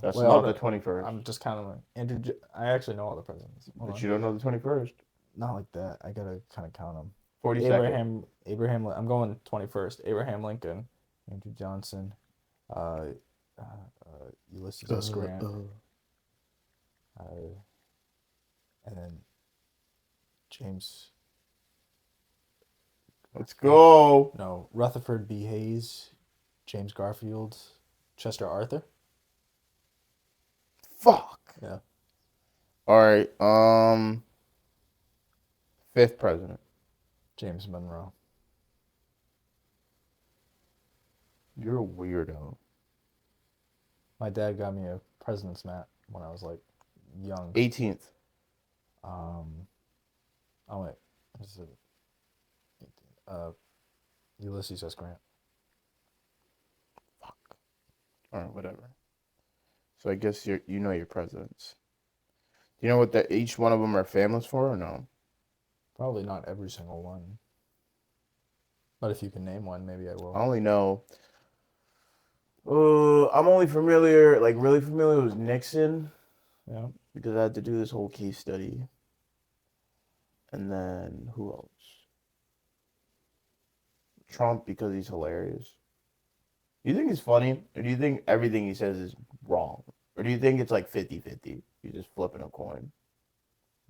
That's not the 21st. I'm just kind of like, I actually know all the presidents. But you don't know the 21st. Not like that. I gotta kind of count them. 42nd. Abraham. I'm going 21st. Abraham Lincoln, Andrew Johnson, uh, Ulysses S. Grant, and then James. Let's go. No, Rutherford B. Hayes, James Garfield, Chester Arthur. Fuck. Yeah. All right. 5th president. James Monroe. You're a weirdo. My dad got me a president's mat when I was like young. 18th. Oh wait, this is Ulysses S. Grant. Fuck. All right, whatever. So I guess you know your presidents. Do you know what each one of them are famous for, or no? Probably not every single one. But if you can name one, maybe I will. I only know. I'm only familiar, like really familiar with Nixon. Yeah. Because I had to do this whole case study. And then who else? Trump, because he's hilarious. Do you think he's funny? Or do you think everything he says is wrong? Or do you think it's like 50-50? You're just flipping a coin.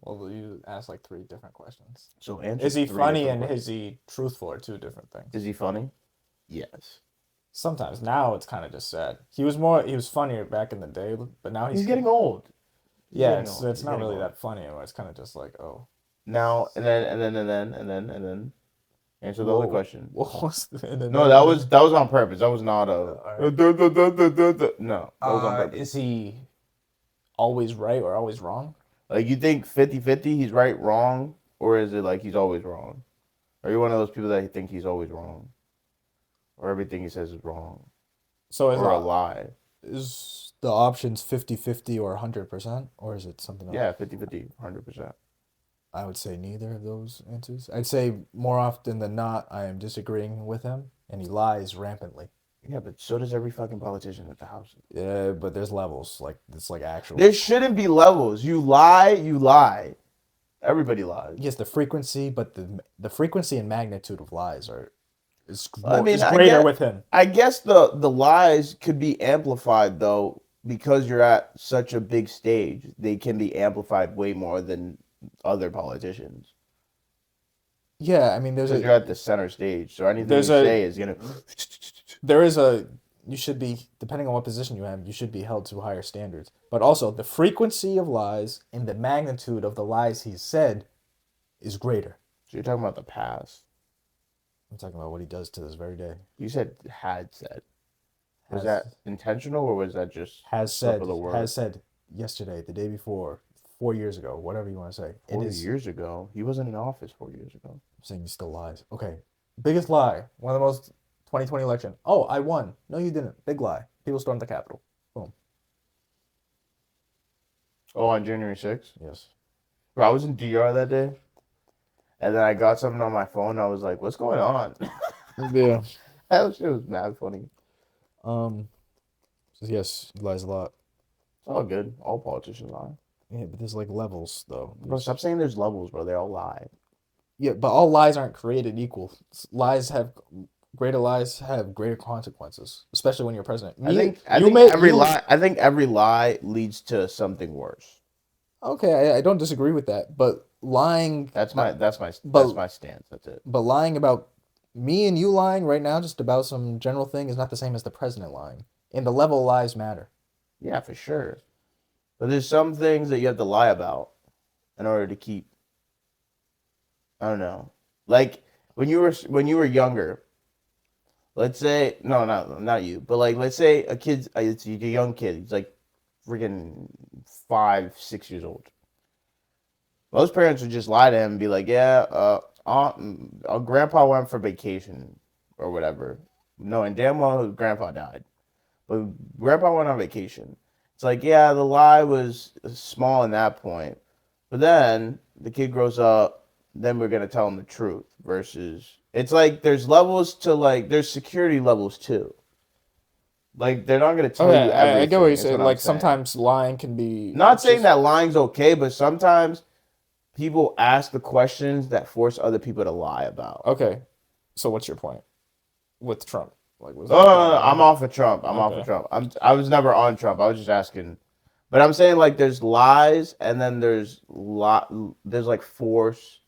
Well, you asked like 3 different questions. So answer. Is he 3 funny different and questions. is he truthful are 2 different things. Is he funny? Yes. Sometimes. Now it's kind of just sad. He was funnier back in the day, but now he's getting old. Yeah, it's not really that funny anymore. It's kind of just like, oh. Now and then. Answer the other question. What was No, that was on purpose. That was not a. No, that was on purpose. Is he always right or always wrong? Like, you think 50-50, he's right, wrong, or is it like he's always wrong? Are you one of those people that think he's always wrong, or everything he says is wrong, so is or a lie? Is the options 50-50 or 100%, or is it something else? Yeah, 50-50, 100%. I would say neither of those answers. I'd say more often than not, I am disagreeing with him, and he lies rampantly. Yeah, but so does every fucking politician at the house. Yeah, but there's levels. Like, it's like actual. There shouldn't be levels. You lie. Everybody lies. Yes, the frequency, but the frequency and magnitude of lies is greater greater with him. I guess the lies could be amplified, though, because you're at such a big stage. They can be amplified way more than other politicians. Yeah, I mean, you're at the center stage, so anything you say is gonna. You should be, depending on what position you have, you should be held to higher standards. But also, the frequency of lies and the magnitude of the lies he's said is greater. So you're talking about the past. I'm talking about what he does to this very day. You said had said. Was that intentional, or was that just has said yesterday, the day before, 4 years ago, whatever you want to say. 4 years ago? He wasn't in office 4 years ago. I'm saying he still lies. Okay. Biggest lie. One of the most 2020 election. Oh, I won. No, you didn't. Big lie. People stormed the Capitol. Boom. Oh, on January 6th? Yes. Bro, I was in DR that day, and then I got something on my phone. I was like, what's going on? Yeah. That shit was mad funny. Yes, he lies a lot. It's all good. All politicians lie. Yeah, but there's like levels, though. Bro, stop saying there's levels, bro. They all lie. Yeah, but all lies aren't created equal. Greater lies have greater consequences, especially when you're president. I think every lie leads to something worse. Okay, I don't disagree with that, but lying. That's my stance. That's it. But lying about me and you lying right now, just about some general thing, is not the same as the president lying. And the level of lies matter. Yeah, for sure. But there's some things that you have to lie about in order to keep. I don't know. Like when you were younger. Let's say not you, but like let's say it's a young kid. He's like freaking 5-6 years old. Most parents would just lie to him and be like, "Yeah, grandpa went for vacation or whatever." No, and damn well grandpa died, but grandpa went on vacation. It's like, yeah, the lie was small in that point, but then the kid grows up. Then we're gonna tell him the truth. Versus, it's like there's levels to there's security levels too. Like they're not gonna tell you everything. I get what you're saying. Like sometimes lying can be not saying that lying's okay, but sometimes people ask the questions that force other people to lie about. Okay, so what's your point with Trump? Like, was No, I'm off of Trump. I'm off of Okay. Trump. I was never on Trump. I was just asking. But I'm saying like there's lies and then there's like force.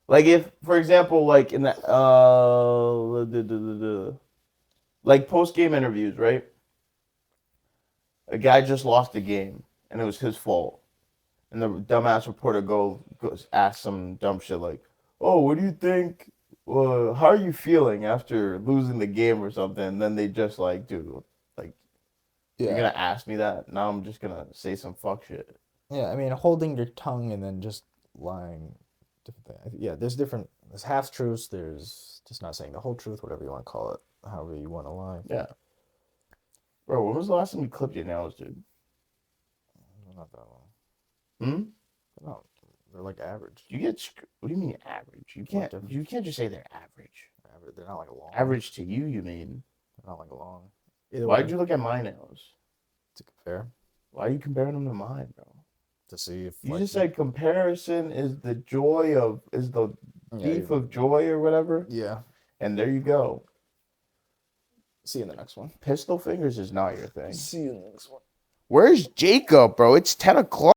Like if, for example, like in the like post game interviews, right? A guy just lost a game and it was his fault, and the dumbass reporter goes ask some dumb shit like, "Oh, what do you think? How are you feeling after losing the game or something?" And then they just like, dude, like, you're gonna ask me that? Now I'm just gonna say some fuck shit. Yeah, I mean, holding your tongue and then just lying. Yeah, there's half truths. There's just not saying the whole truth, whatever you want to call it, however you want to lie. Yeah. Bro, when was the last time you clipped your nails, dude? Not that long. Hmm? No, they're like average. What do you mean average? You can't just say they're average. They're not like long. Average to you mean? They're not like long. Why'd you look at my nails? To compare? Why are you comparing them to mine, bro? To see if you just said comparison is the thief of joy or whatever. Yeah. And there you go. See you in the next one. Pistol fingers is not your thing. See you in the next one. Where's Jacob, bro? It's 10 o'clock.